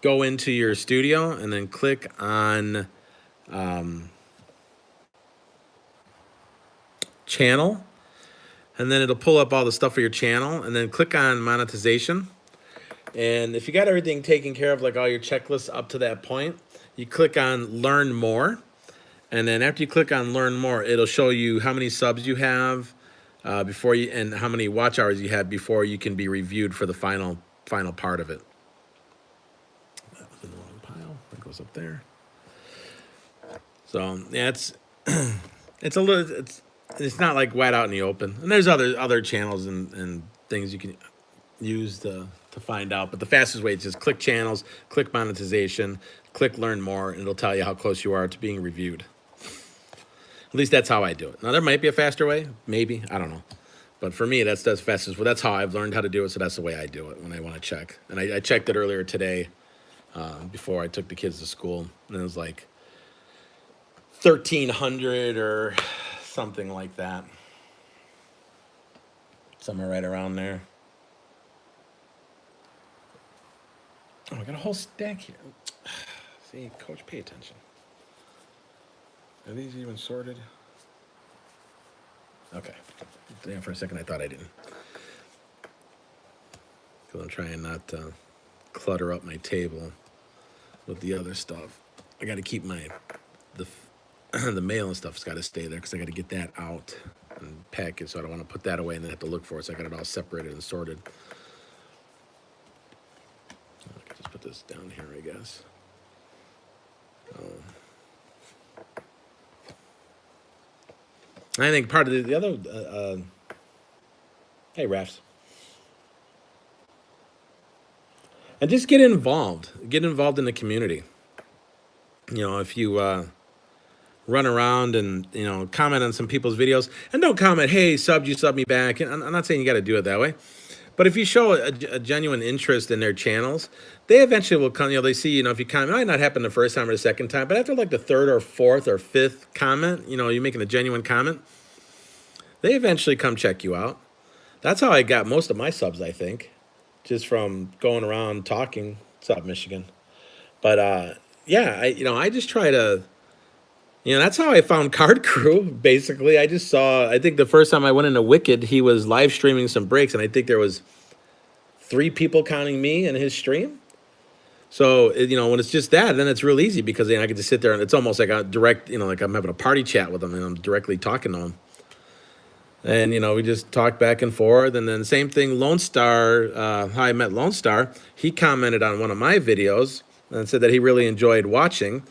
go into your studio and then click on channel, and then it'll pull up all the stuff for your channel, and then click on monetization. And if you got everything taken care of, like all your checklists up to that point, you click on learn more. And then after you click on learn more, it'll show you how many subs you have and how many watch hours you have before you can be reviewed for the final part of it. That was in the wrong pile. That goes up there. So yeah, it's not like wide out in the open. And there's other channels and things you can use to find out. But the fastest way is just click channels, click monetization, click learn more, and it'll tell you how close you are to being reviewed. At least that's how I do it. Now, there might be a faster way. Maybe. I don't know. But for me, that's fastest. Well, that's how I've learned how to do it, so that's the way I do it when I want to check. And I checked it earlier today before I took the kids to school. And it was like 1,300 or something like that. Somewhere right around there. Oh, I got a whole stack here. See, Coach, pay attention. Are these even sorted? Okay. Damn, for a second I thought I didn't. Because I'm trying not to clutter up my table with the other stuff. I got to keep the mail and stuff's got to stay there because I got to get that out and pack it, so I don't want to put that away and then have to look for it. So I got it all separated and sorted. I can just put this down here, I guess. I think part of the other, hey, Rafs. And just get involved. Get involved in the community. You know, if you run around and, you know, comment on some people's videos. And don't comment, hey, you subbed me back. And I'm not saying you got to do it that way. But if you show a genuine interest in their channels, they eventually will come, you know, they see, you know, if you comment, it might not happen the first time or the second time, but after like the third or fourth or fifth comment, you know, you're making a genuine comment, they eventually come check you out. That's how I got most of my subs, I think, just from going around talking. What's up, Michigan? But yeah, I just try to That's how I found Card Crew. Basically, I just saw. I think the first time I went into Wicked, he was live streaming some breaks, and I think there was 3 people counting me in his stream. So when it's just that, then it's real easy because I can just sit there and it's almost like a direct, like I'm having a party chat with him and I'm directly talking to him. And we just talked back and forth, and then same thing. Lone Star, how I met Lone Star, he commented on one of my videos and said that he really enjoyed watching.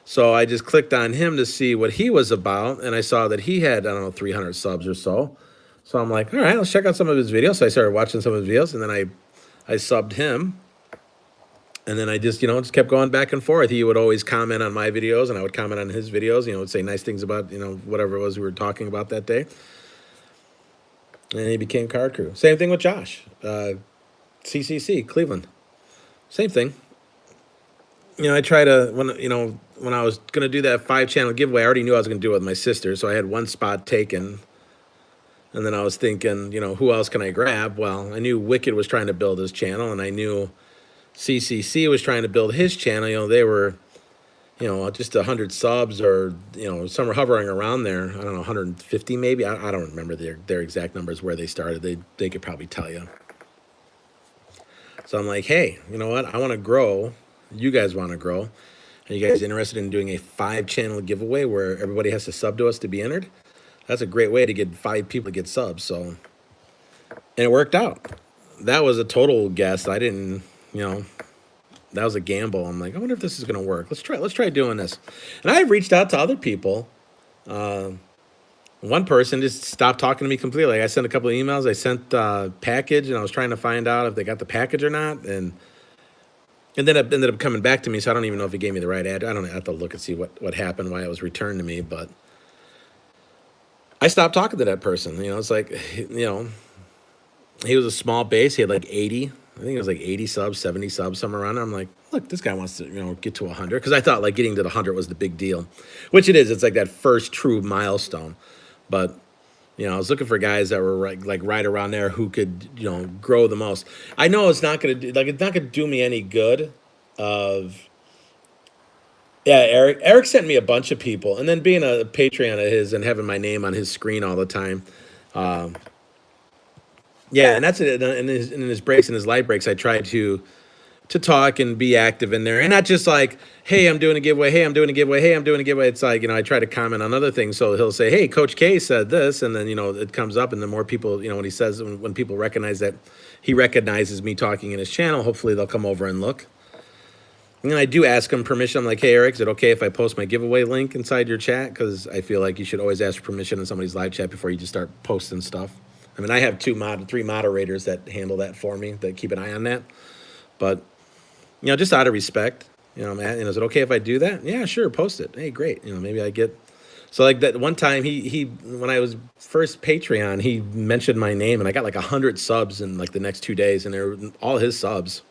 So I just clicked on him to see what he was about, and I saw that he had, I don't know, 300 subs or so. So I'm like, all right, let's check out some of his videos. So I started watching some of his videos, and then I subbed him. And then I just kept going back and forth. He would always comment on my videos, and I would comment on his videos, would say nice things about, whatever it was we were talking about that day. And he became Card Crew. Same thing with Josh. CCC, Cleveland. Same thing. I try to, when I was going to do that 5-channel giveaway, I already knew I was going to do it with my sister. So I had one spot taken. And then I was thinking, who else can I grab? Well, I knew Wicked was trying to build his channel, and I knew CCC was trying to build his channel. They were, just 100 subs, or, some were hovering around there. I don't know, 150 maybe. I don't remember their exact numbers where they started. They could probably tell you. So I'm like, hey, you know what? I want to grow. You guys want to grow. Are you guys interested in doing a 5-channel giveaway where everybody has to sub to us to be entered? That's a great way to get 5 people to get subs. So, and it worked out. That was a total guess. I didn't, that was a gamble. I'm like, I wonder if this is going to work. Let's try doing this. And I reached out to other people. One person just stopped talking to me completely. I sent a couple of emails. I sent a package, and I was trying to find out if they got the package or not. And then it ended up coming back to me, so I don't even know if he gave me the right address. I don't have to look and see what happened, why it was returned to me. But I stopped talking to that person. It's like, he was a small base. He had like 80. I think it was like 80 subs, 70 subs, somewhere around there. I'm like, look, this guy wants to, get to 100. Because I thought like getting to the 100 was the big deal, which it is. It's like that first true milestone. But, I was looking for guys that were right around there who could, grow the most. I know it's not going to it's not going to do me any good. Yeah, Eric sent me a bunch of people, and then being a Patreon of his and having my name on his screen all the time. Yeah, and that's it. In his breaks and his light breaks, I try to talk and be active in there, and not just like, hey, I'm doing a giveaway, hey, I'm doing a giveaway, hey, I'm doing a giveaway. It's like, I try to comment on other things. So he'll say, hey, Coach K said this, and then it comes up, and the more people, when he says, when people recognize that he recognizes me talking in his channel, hopefully they'll come over and look. And then I do ask him permission. I'm like, hey, Eric, is it okay if I post my giveaway link inside your chat? Because I feel like you should always ask for permission in somebody's live chat before you just start posting stuff. I mean, I have 3 moderators that handle that for me, that keep an eye on that. But, just out of respect, is it okay if I do that? Yeah, sure, post it. Hey, great. Maybe I get. So like that one time he when I was first Patreon, he mentioned my name, and I got like 100 subs in like the next 2 days, and they're all his subs.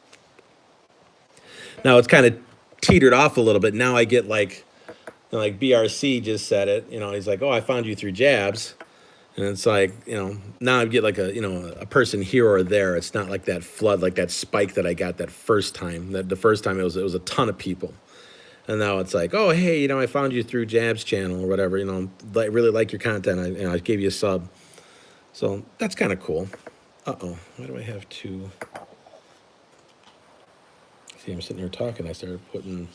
Now it's kind of teetered off a little bit. Now I get like BRC just said it. He's like, oh, I found you through Jabs. And it's like, now I get like a person here or there. It's not like that flood, like that spike that I got that first time. That the first time it was a ton of people. And now it's like, oh, hey, I found you through Jab's channel or whatever. I really like your content. I gave you a sub. So that's kind of cool. Uh-oh, why do I have to? See, I'm sitting here talking. I started putting.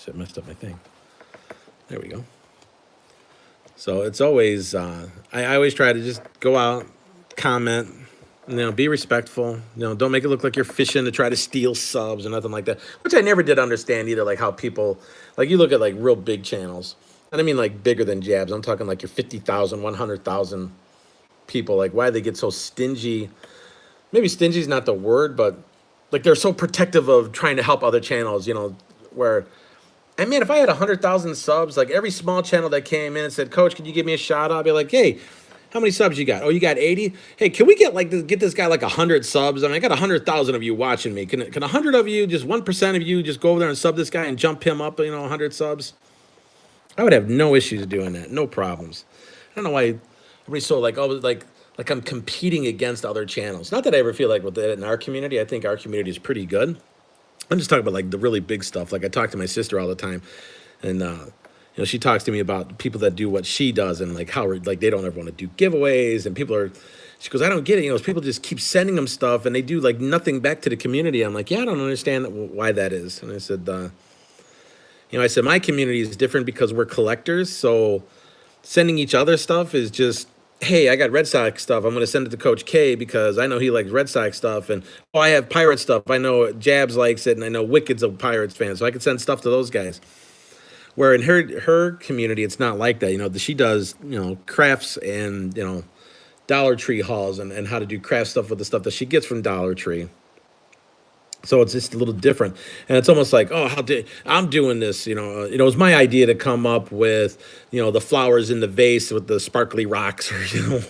I messed up my thing. There we go. So it's always, I always try to just go out, comment, be respectful. Don't make it look like you're fishing to try to steal subs or nothing like that, which I never did understand either. Like how people, like you look at like real big channels, and I mean like bigger than Jabs. I'm talking like your 50,000, 100,000 people. Like why they get so stingy. Maybe stingy is not the word, but like they're so protective of trying to help other channels, where. And man, if I had 100,000 subs, like every small channel that came in and said, Coach, can you give me a shout out? I'd be like, hey, how many subs you got? Oh, you got 80? Hey, can we get this guy like 100 subs? I mean, I got 100,000 of you watching me. Can 100 of you, just 1% of you, just go over there and sub this guy and jump him up, 100 subs? I would have no issues doing that. No problems. I don't know why everybody's so like, oh, like I'm competing against other channels. Not that I ever feel like with that in our community. I think our community is pretty good. I'm just talking about like the really big stuff. Like I talk to my sister all the time, and she talks to me about people that do what she does, and like how like they don't ever want to do giveaways, and people are. She goes, I don't get it. People just keep sending them stuff, and they do like nothing back to the community. I'm like, yeah, I don't understand why that is. And I said, I said my community is different because we're collectors, so sending each other stuff is just, hey, I got Red Sox stuff. I'm going to send it to Coach K because I know he likes Red Sox stuff. And, oh, I have Pirate stuff. I know Jabs likes it, and I know Wicked's a Pirates fan. So I can send stuff to those guys. Where in her community, it's not like that. She does, crafts and, Dollar Tree hauls and how to do craft stuff with the stuff that she gets from Dollar Tree. So it's just a little different, and it's almost like, oh, I'm doing this. It was my idea to come up with, the flowers in the vase with the sparkly rocks, or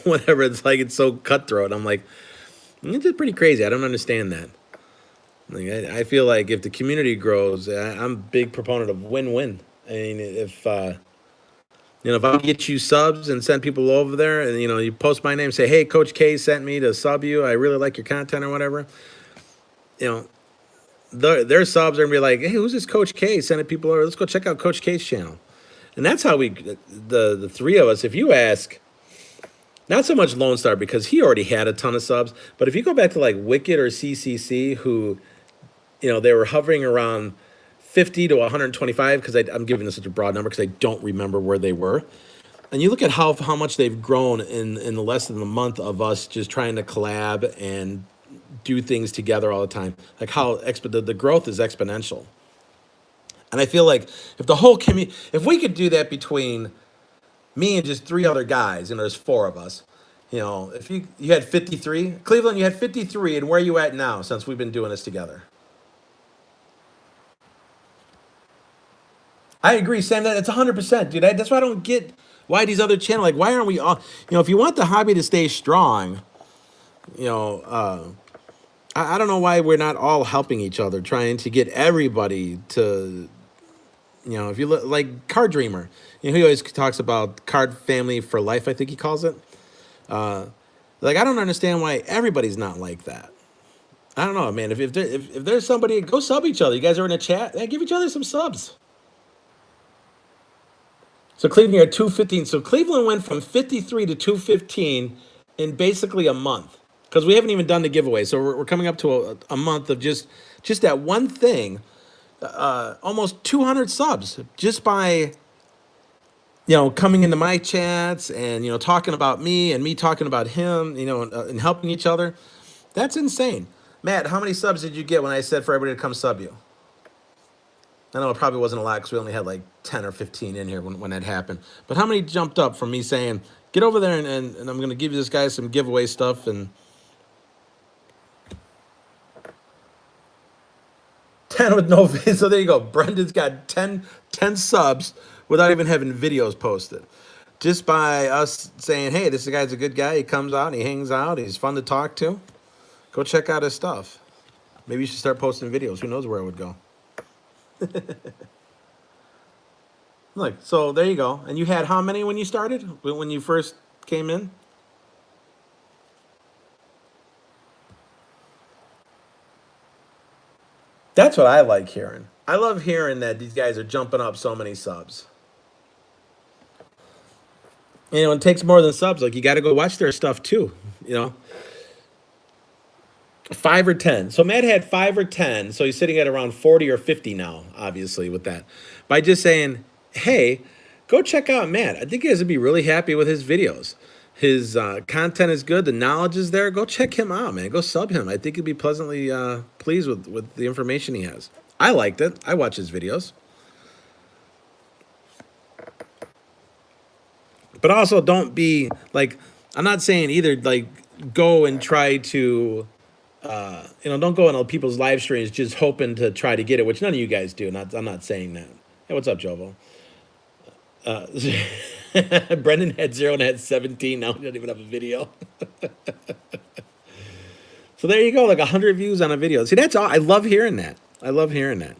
whatever. It's like it's so cutthroat. I'm like, it's just pretty crazy. I don't understand that. Like, I feel like if the community grows, I'm a big proponent of win-win. I mean, if I get you subs and send people over there, and you post my name, say, hey, Coach K sent me to sub you. I really like your content or whatever. Their subs are gonna be like, hey, who's this Coach K sending people over? Let's go check out Coach K's channel. And that's how the three of us, if you ask, not so much Lone Star because he already had a ton of subs, but if you go back to like Wicked or CCC, who, they were hovering around 50 to 125, because I'm giving this such a broad number because I don't remember where they were. And you look at how much they've grown in the less than a month of us just trying to collab and do things together all the time. Like how the growth is exponential. And I feel like if the whole community, if we could do that between me and just three other guys, there's four of us, if you had 53, Cleveland, you had 53, and where are you at now since we've been doing this together? I agree, Sam. That it's 100%, dude. That's why I don't get why these other channels, like, why aren't we all, if you want the hobby to stay strong, I don't know why we're not all helping each other, trying to get everybody to, if you look like Card Dreamer, he always talks about card family for life, I think he calls it. Like, I don't understand why everybody's not like that. I don't know, man. If there's somebody, go sub each other. You guys are in a chat, give each other some subs. So Cleveland, you're at 215. So Cleveland went from 53 to 215 in basically a month, because we haven't even done the giveaway. So we're coming up to a month of just that one thing, almost 200 subs just by, coming into my chats and, talking about me and me talking about him, and helping each other. That's insane. Matt, how many subs did you get when I said for everybody to come sub you? I know it probably wasn't a lot because we only had like 10 or 15 in here when that happened. But how many jumped up from me saying, get over there and I'm going to give you this guy some giveaway stuff, and 10 with no video. So there you go. Brendan's got 10 subs without even having videos posted. Just by us saying, hey, this guy's a good guy. He comes out, he hangs out, he's fun to talk to. Go check out his stuff. Maybe you should start posting videos. Who knows where it would go. Look, so there you go. And you had how many when you started? When you first came in? That's what I like hearing. I love hearing that these guys are jumping up so many subs. It takes more than subs. Like, you got to go watch their stuff too. 5 or 10. So Matt had 5 or 10. So he's sitting at around 40 or 50 now, obviously, with that. By just saying, hey, go check out Matt. I think you guys would be really happy with his videos. His content is good. The knowledge is there. Go check him out, man. Go sub him. I think you'd be pleasantly pleased with the information he has. I liked it. I watch his videos. But also don't be like, I'm not saying either, like, go and try to, don't go on people's live streams just hoping to try to get it, which none of you guys do. I'm not saying that. Hey, what's up, Jovo? Brendan had 0 and had 17. Now he doesn't even have a video. So there you go, like 100 views on a video. See, that's all. I love hearing that. I love hearing that.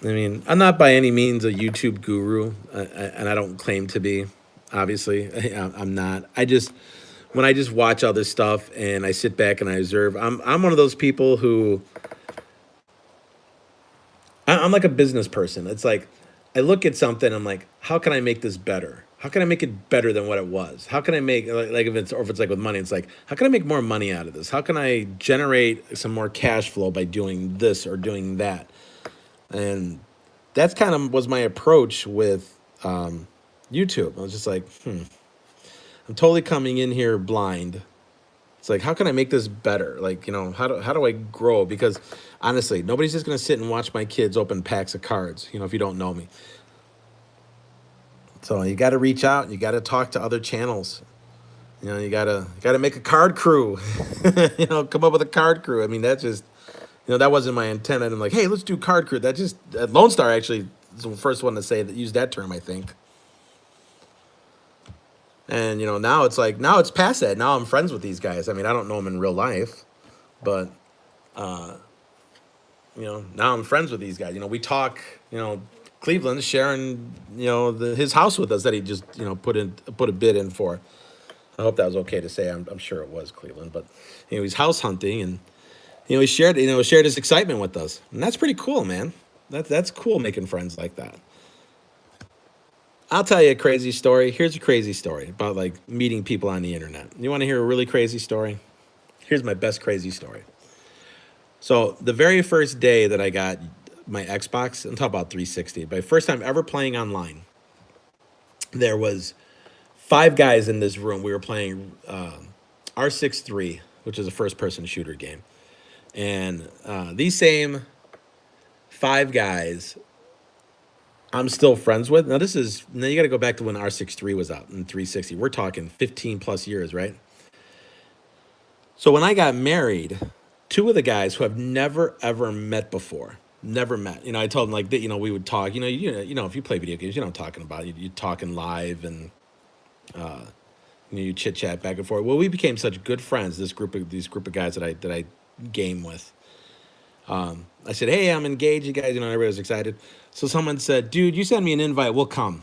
I mean, I'm not by any means a YouTube guru, and I don't claim to be. Obviously, I'm not. When I just watch other stuff and I sit back and I observe, I'm one of those people who I'm like a business person. It's like I look at something, I'm like, how can I make this better? How can I make it better than what it was? How can I make like if it's, or if it's like with money, it's like, how can I make more money out of this? How can I generate some more cash flow by doing this or doing that? And that's kind of was my approach with YouTube. I was just like, I'm totally coming in here blind. It's like, how can I make this better? Like, how do I grow? Because honestly, nobody's just gonna sit and watch my kids open packs of cards. If you don't know me, so you got to reach out. You got to talk to other channels. You gotta make a card crew. Come up with a card crew. I mean, that's just, that wasn't my intent. And I'm like, hey, let's do card crew. That just Lone Star actually is the first one to say that, use that term, I think. And now it's like, now it's past that. Now I'm friends with these guys. I mean, I don't know them in real life, but now I'm friends with these guys. We talk. Cleveland sharing his house with us that he just put a bid in for. I hope that was okay to say. I'm sure it was Cleveland, but he's house hunting, and he shared his excitement with us, and that's pretty cool, man. That's cool, making friends like that. I'll tell you a crazy story. Here's a crazy story about like meeting people on the internet. You want to hear a really crazy story? Here's my best crazy story. So the very first day that I got my Xbox, I'm talking about 360, my first time ever playing online, there was 5 guys in this room. We were playing R63, which is a first-person shooter game. And these same 5 guys I'm still friends with. Now you got to go back to when R63 was out in 360. We're talking 15 plus years, right? So when I got married, 2 of the guys who I've never ever met before, never met. I told them like that. We would talk. If you play video games, you know what I'm talking about. You talking live and you chit chat back and forth. Well, we became such good friends. These group of guys that I game with. I said, hey, I'm engaged, you guys. Everybody was excited. So someone said, dude, you send me an invite, we'll come.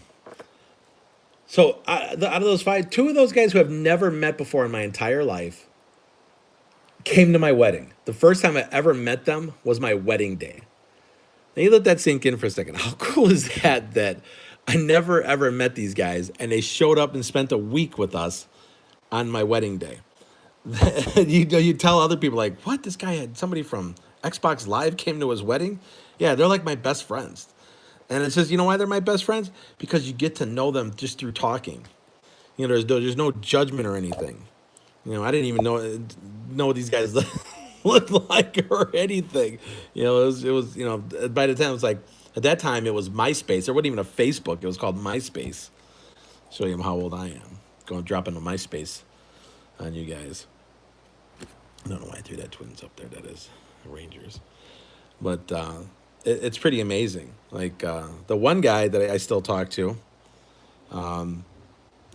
So out of those 5, 2 of those guys who I've never met before in my entire life came to my wedding. The first time I ever met them was my wedding day. Now you let that sink in for a second. How cool is that I never ever met these guys, and they showed up and spent a week with us on my wedding day. You tell other people like, what? This guy had somebody from Xbox Live came to his wedding? Yeah, they're like my best friends. And it says, you know why they're my best friends? Because you get to know them just through talking. There's no judgment or anything. I didn't even know what these guys looked like or anything. It was by the time it was like, at that time it was MySpace. There wasn't even a Facebook. It was called MySpace. Show you how old I am. Dropping a MySpace on you guys. I don't know why I threw that Twins up there. That is Rangers. But it's pretty amazing. Like the one guy that I still talk to,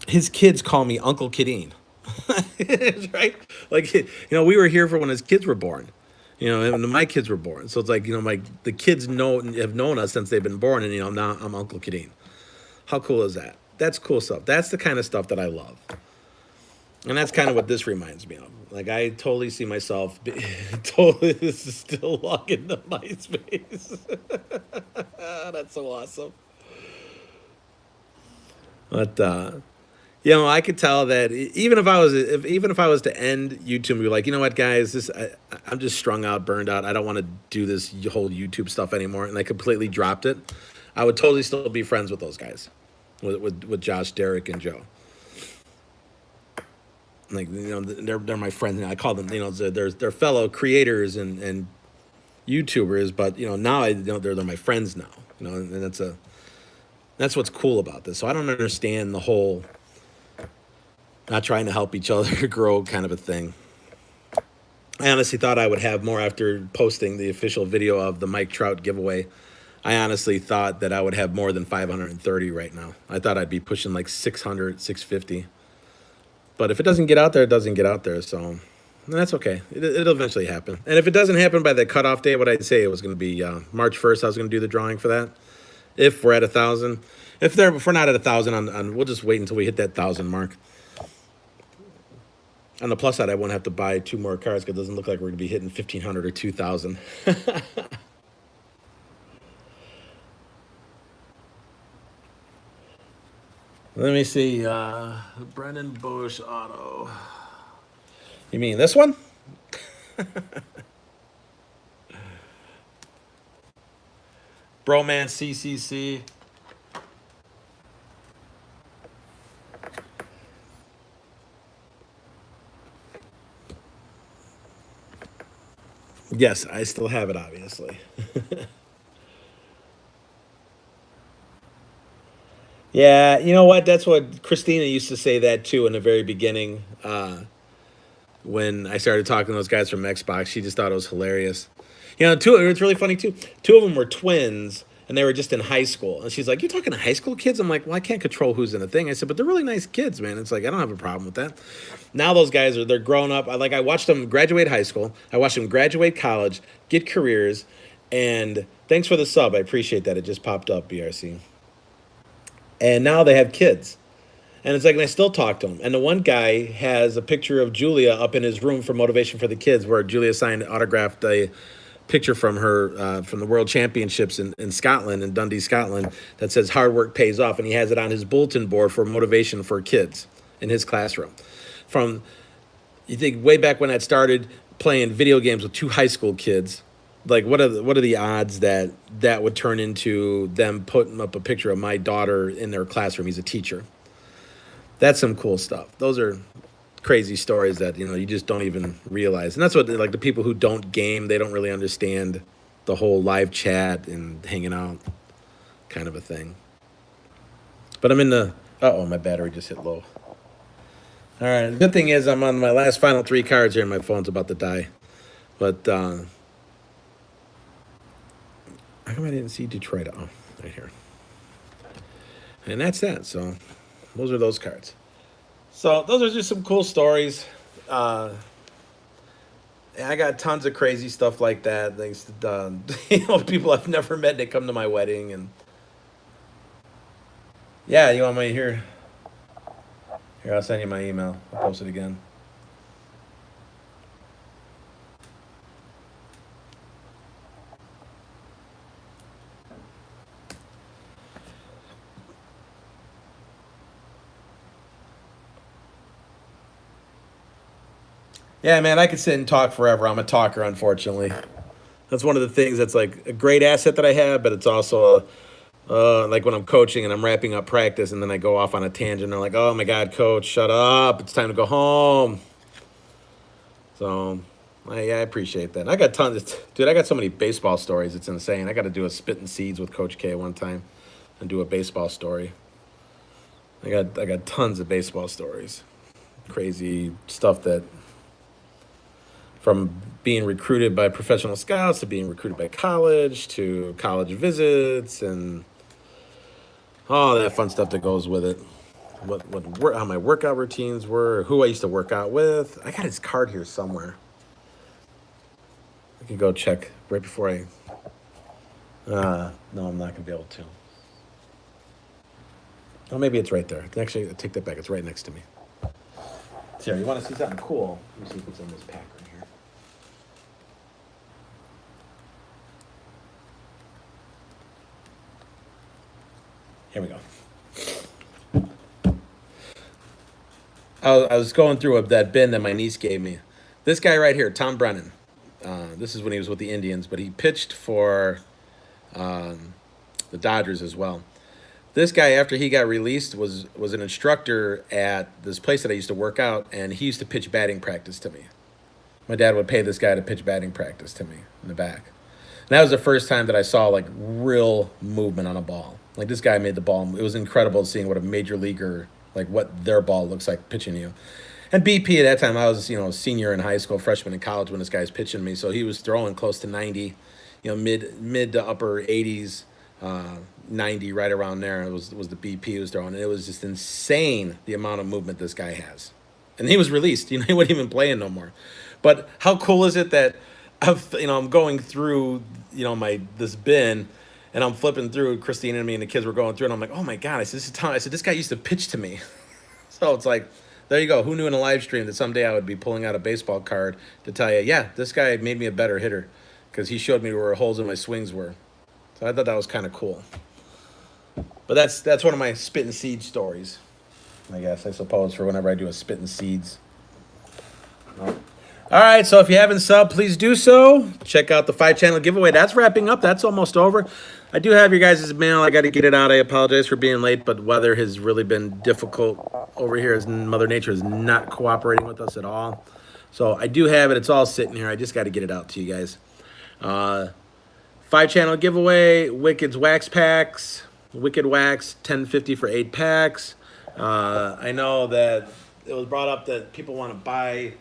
his kids call me Uncle Kadeen. Right? Like, we were here for when his kids were born. And my kids were born. So it's like, the kids have known us since they've been born, and now I'm Uncle Kadeen. How cool is that? That's cool stuff. That's the kind of stuff that I love. And that's kind of what this reminds me of. Like, I totally see myself totally, this is still logging to MySpace. That's so awesome. But I could tell that even if I was to end YouTube and be like, you know what, guys, I'm just strung out, burned out. I don't want to do this whole YouTube stuff anymore, and I completely dropped it. I would totally still be friends with those guys, with Josh, Derek, and Joe. Like, they're my friends. I call them, they're fellow creators and YouTubers, but now they're my friends now. And that's what's cool about this. So I don't understand the whole not trying to help each other grow kind of a thing. I honestly thought I would have more after posting the official video of the Mike Trout giveaway. I honestly thought that I would have more than 530 right now. I thought I'd be pushing like 600, 650. But if it doesn't get out there, it doesn't get out there. So that's okay. It'll eventually happen. And if it doesn't happen by the cutoff date, what I'd say it was going to be March 1st. I was going to do the drawing for that. If we're at 1,000. If we're not at 1,000, we'll just wait until we hit that 1,000 mark. On the plus side, I won't have to buy 2 more cars because it doesn't look like we're going to be hitting 1,500 or 2,000. Let me see. Brennan Bush auto. You mean this one? Broman CCC. Yes, I still have it, obviously. Yeah, you know what? That's what Christina used to say that too in the very beginning. When I started talking to those guys from Xbox, she just thought it was hilarious. You know, it's really funny too. Two of them were twins, and they were just in high school. And she's like, "You're talking to high school kids?" I'm like, "Well, I can't control who's in the thing." I said, "But they're really nice kids, man." It's like I don't have a problem with that. Now those guys they're grown up. I watched them graduate high school. I watched them graduate college, get careers, and thanks for the sub. I appreciate that. It just popped up, BRC. And now they have kids. And it's like, and I still talk to him. And the one guy has a picture of Julia up in his room for Motivation for the Kids, where Julia signed, autographed a picture from her from the World Championships in Scotland, in Dundee, Scotland, that says "Hard work pays off," and he has it on his bulletin board for motivation for kids in his classroom. From you think way back when I started playing video games with two high school kids, like what are the odds that that would turn into them putting up a picture of my daughter in their classroom? He's a teacher. That's some cool stuff. Those are crazy stories that you just don't even realize. And that's what like the people who don't game, they don't really understand the whole live chat and hanging out kind of a thing. But I'm in the oh, my battery just hit low. All right. The good thing is I'm on my last final three cards here and my phone's about to die. But how come I didn't see Detroit? Oh, right here. And that's that. So those are those cards. So those are just some cool stories. Uh, I got tons of crazy stuff like that. Thanks to people I've never met that come to my wedding, and yeah, you want me here? Here, I'll send you my email. I'll post it again. Yeah, man, I could sit and talk forever. I'm a talker, unfortunately. That's one of the things that's like a great asset that I have, but it's also like when I'm coaching and I'm wrapping up practice and then I go off on a tangent. They're like, "Oh my God, coach, shut up. It's time to go home." So, yeah, I appreciate that. I got tons, dude. I got so many baseball stories. It's insane. I got to do a spitting seeds with Coach K one time and do a baseball story. I got tons of baseball stories. Crazy stuff that from being recruited by professional scouts to being recruited by college to college visits and all that fun stuff that goes with it. How my workout routines were, who I used to work out with. I got his card here somewhere. I could go check right before I. No, I'm not gonna be able to. Oh, maybe it's right there. Actually, I take that back. It's right next to me. Here, you want to see something cool? Let me see if it's in this pack right here. Here we go. I was going through that bin that my niece gave me. This guy right here, Tom Brennan. This is when he was with the Indians, but he pitched for the Dodgers as well. This guy, after he got released, was an instructor at this place that I used to work out, and he used to pitch batting practice to me. My dad would pay this guy to pitch batting practice to me in the back. And that was the first time that I saw like real movement on a ball. Like this guy made the ball. It was incredible seeing what a major leaguer, like what their ball looks like pitching you. And BP at that time, I was a senior in high school, freshman in college when this guy's pitching me. So he was throwing close to 90, mid to upper 80s, 90 right around there. It was the BP he was throwing, and it was just insane the amount of movement this guy has. And he was released. He wasn't even playing no more. But how cool is it that I'm going through my this bin, and I'm flipping through. Christine and me and the kids were going through, and I'm like, oh my God! I said, this is Tom. I said, this guy used to pitch to me. So it's like, there you go. Who knew in a live stream that someday I would be pulling out a baseball card to tell you, yeah, this guy made me a better hitter because he showed me where holes in my swings were. So I thought that was kind of cool. But that's one of my spit and seed stories, I guess, I suppose, for whenever I do a spit and seeds. All right, so if you haven't subbed, please do so. Check out the 5-channel giveaway. That's wrapping up. That's almost over. I do have your guys' mail. I got to get it out. I apologize for being late, but weather has really been difficult over here as Mother Nature is not cooperating with us at all. So I do have it. It's all sitting here. I just got to get it out to you guys. 5-channel giveaway, Wicked's wax packs. Wicked wax, $10.50 for 8 packs. I know that it was brought up that people want to buy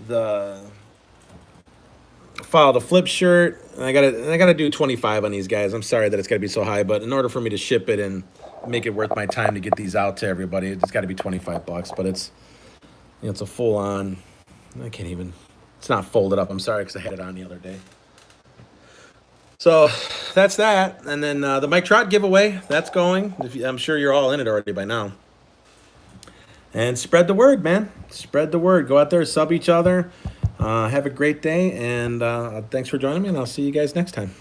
the file the flip shirt. And I gotta do 25 on these guys. I'm sorry that it's gotta be so high, but in order for me to ship it and make it worth my time to get these out to everybody, it's gotta be 25 bucks. But it's, you know, it's a full on. I can't even. It's not folded up. I'm sorry because I had it on the other day. So that's that. And then the Mike Trout giveaway, that's going. I'm sure you're all in it already by now. And spread the word, man. Spread the word. Go out there, sub each other. Have a great day, and thanks for joining me, and I'll see you guys next time.